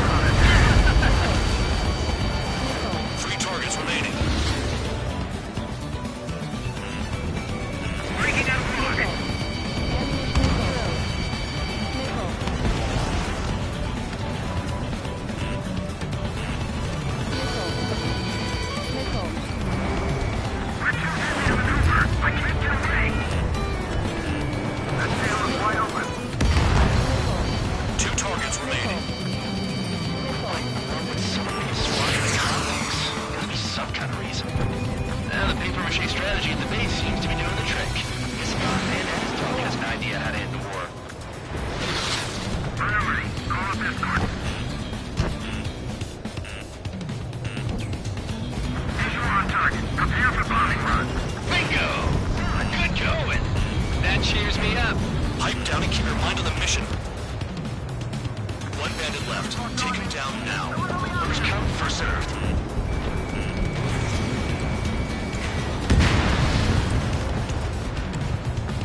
3 targets remaining. Breaking out of rocket! We're too busy to maneuver. I can't get away. That sail is wide open. 2 targets remaining. There's some kind of reason. Now the paper-mache strategy at the base seems to be doing the trick. Guess Stan has an idea how to end the war. Priority. Call up escort. Visual on target. Prepare for bombing run. Bingo! Good going. That cheers me up. Pipe down and keep your mind on the mission. 1 bandit left. Take him down now. First come, first served.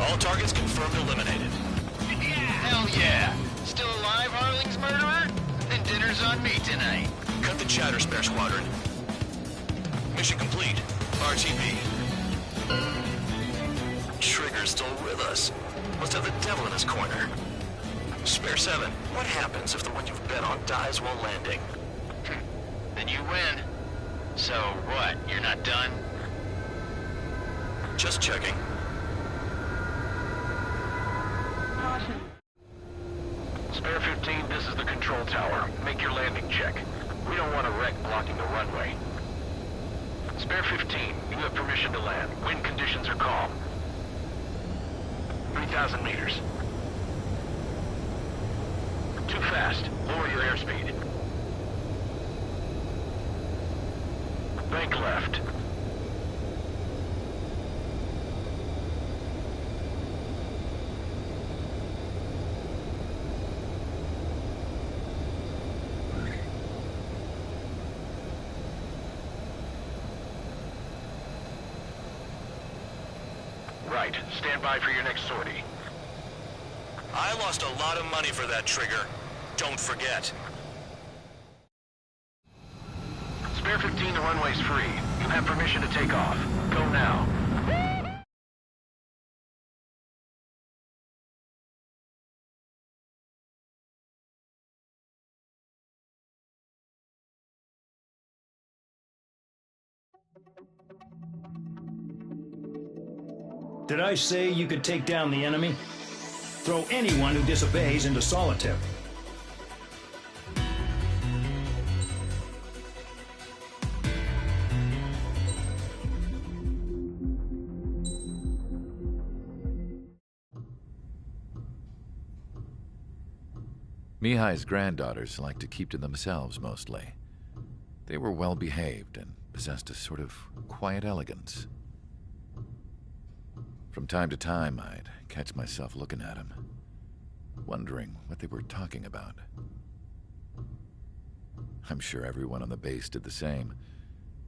All targets confirmed eliminated. Hell yeah. Still alive, Harling's murderer? Then dinner's on me tonight. Cut the chatter, Spare Squadron. Mission complete. RTB. Trigger's still with us. Must have the devil in his corner. Spare 7, what happens if the one you've bet on dies while landing? Then you win. So what, you're not done? Just checking. Spare 15, this is the control tower. Make your landing check. We don't want a wreck blocking the runway. Spare 15, you have permission to land. Wind conditions are calm. 3,000 meters. Too fast. Lower your airspeed. Bank left. Right. Stand by for your next sortie. I lost a lot of money for that trigger. Don't forget. Spare 15, the runway's free. You have permission to take off. Go now. Did I say you could take down the enemy? Throw anyone who disobeys into solitary. Mihai's granddaughters liked to keep to themselves mostly. They were well behaved and possessed a sort of quiet elegance. From time to time, I'd catch myself looking at them, wondering what they were talking about. I'm sure everyone on the base did the same.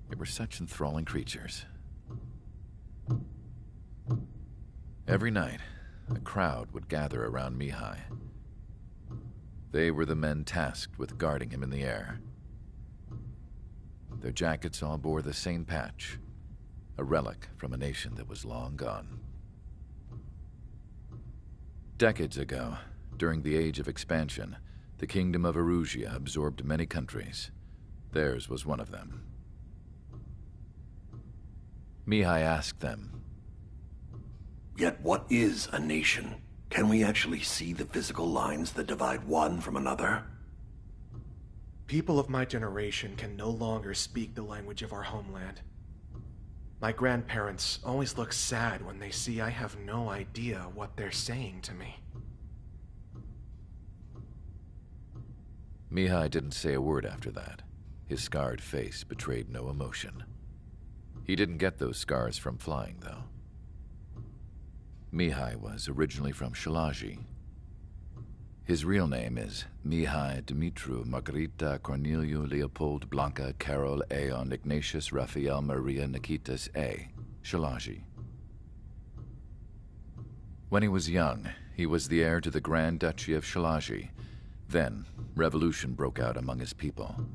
They were such enthralling creatures. Every night, a crowd would gather around Mihai. They were the men tasked with guarding him in the air. Their jackets all bore the same patch, a relic from a nation that was long gone. Decades ago, during the Age of Expansion, the Kingdom of Erusia absorbed many countries. Theirs was one of them. Mihai asked them, "Yet what is a nation? Can we actually see the physical lines that divide one from another?" People of my generation can no longer speak the language of our homeland. My grandparents always look sad when they see I have no idea what they're saying to me. Mihai didn't say a word after that. His scarred face betrayed no emotion. He didn't get those scars from flying, though. Mihai was originally from Shalaji. His real name is Mihai Dumitru Margarita Corneliu Leopold Blanca Carol Aeon Ignatius Raphael Maria Nikitas A. Shalaji. When he was young, he was the heir to the Grand Duchy of Shalaji. Then, revolution broke out among his people.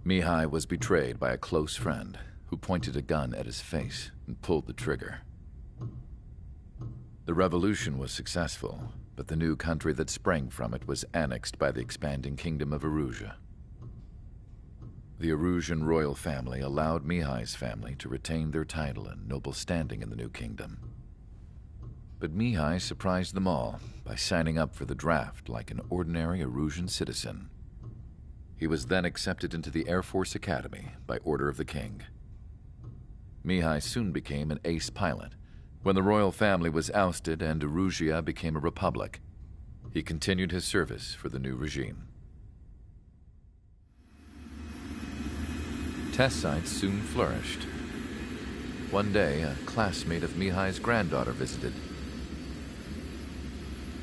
Mihai was betrayed by a close friend who pointed a gun at his face and pulled the trigger. The revolution was successful, but the new country that sprang from it was annexed by the expanding Kingdom of Erusia. The Erusian royal family allowed Mihai's family to retain their title and noble standing in the new kingdom. But Mihai surprised them all by signing up for the draft like an ordinary Erusian citizen. He was then accepted into the Air Force Academy by order of the king. Mihai soon became an ace pilot. When the royal family was ousted and Erusia became a republic, he continued his service for the new regime. Test sites soon flourished. One day, a classmate of Mihai's granddaughter visited.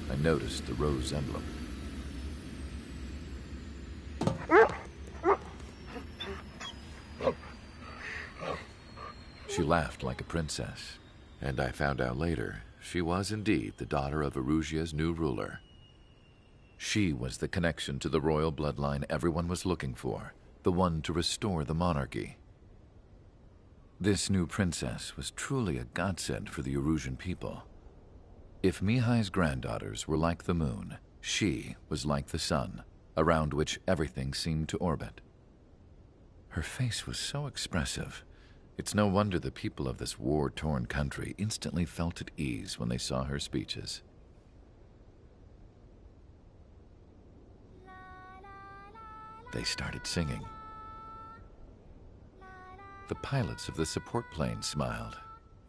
I noticed the rose emblem. She laughed like a princess. And I found out later, she was indeed the daughter of Erusia's new ruler. She was the connection to the royal bloodline everyone was looking for, the one to restore the monarchy. This new princess was truly a godsend for the Erusian people. If Mihai's granddaughters were like the moon, she was like the sun, around which everything seemed to orbit. Her face was so expressive. It's no wonder the people of this war-torn country instantly felt at ease when they saw her speeches. They started singing. The pilots of the support plane smiled,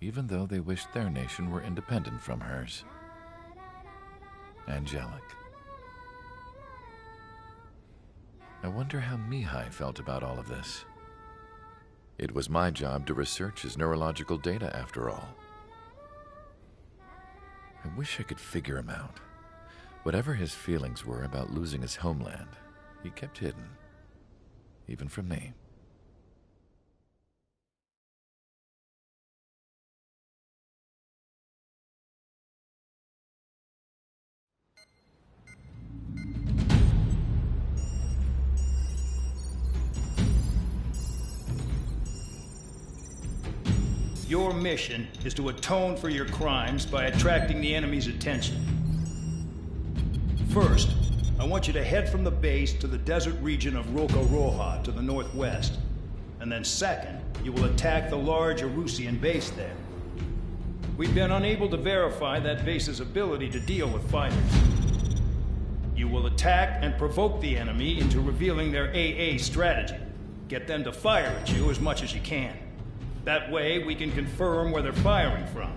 even though they wished their nation were independent from hers. Angelic. I wonder how Mihai felt about all of this. It was my job to research his neurological data, after all. I wish I could figure him out. Whatever his feelings were about losing his homeland, he kept hidden, even from me. Your mission is to atone for your crimes by attracting the enemy's attention. First, I want you to head from the base to the desert region of Roca-Roja to the northwest. And then second, you will attack the large Erusian base there. we've been unable to verify that base's ability to deal with fighters. You will attack and provoke the enemy into revealing their AA strategy. Get them to fire at you as much as you can. That way, we can confirm where they're firing from.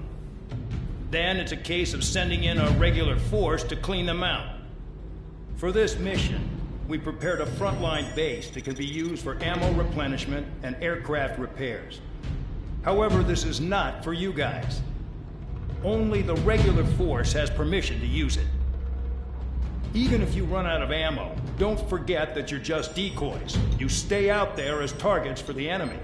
Then it's a case of sending in a regular force to clean them out. For this mission, we prepared a frontline base that can be used for ammo replenishment and aircraft repairs. However, this is not for you guys. Only the regular force has permission to use it. Even if you run out of ammo, don't forget that you're just decoys. You stay out there as targets for the enemy.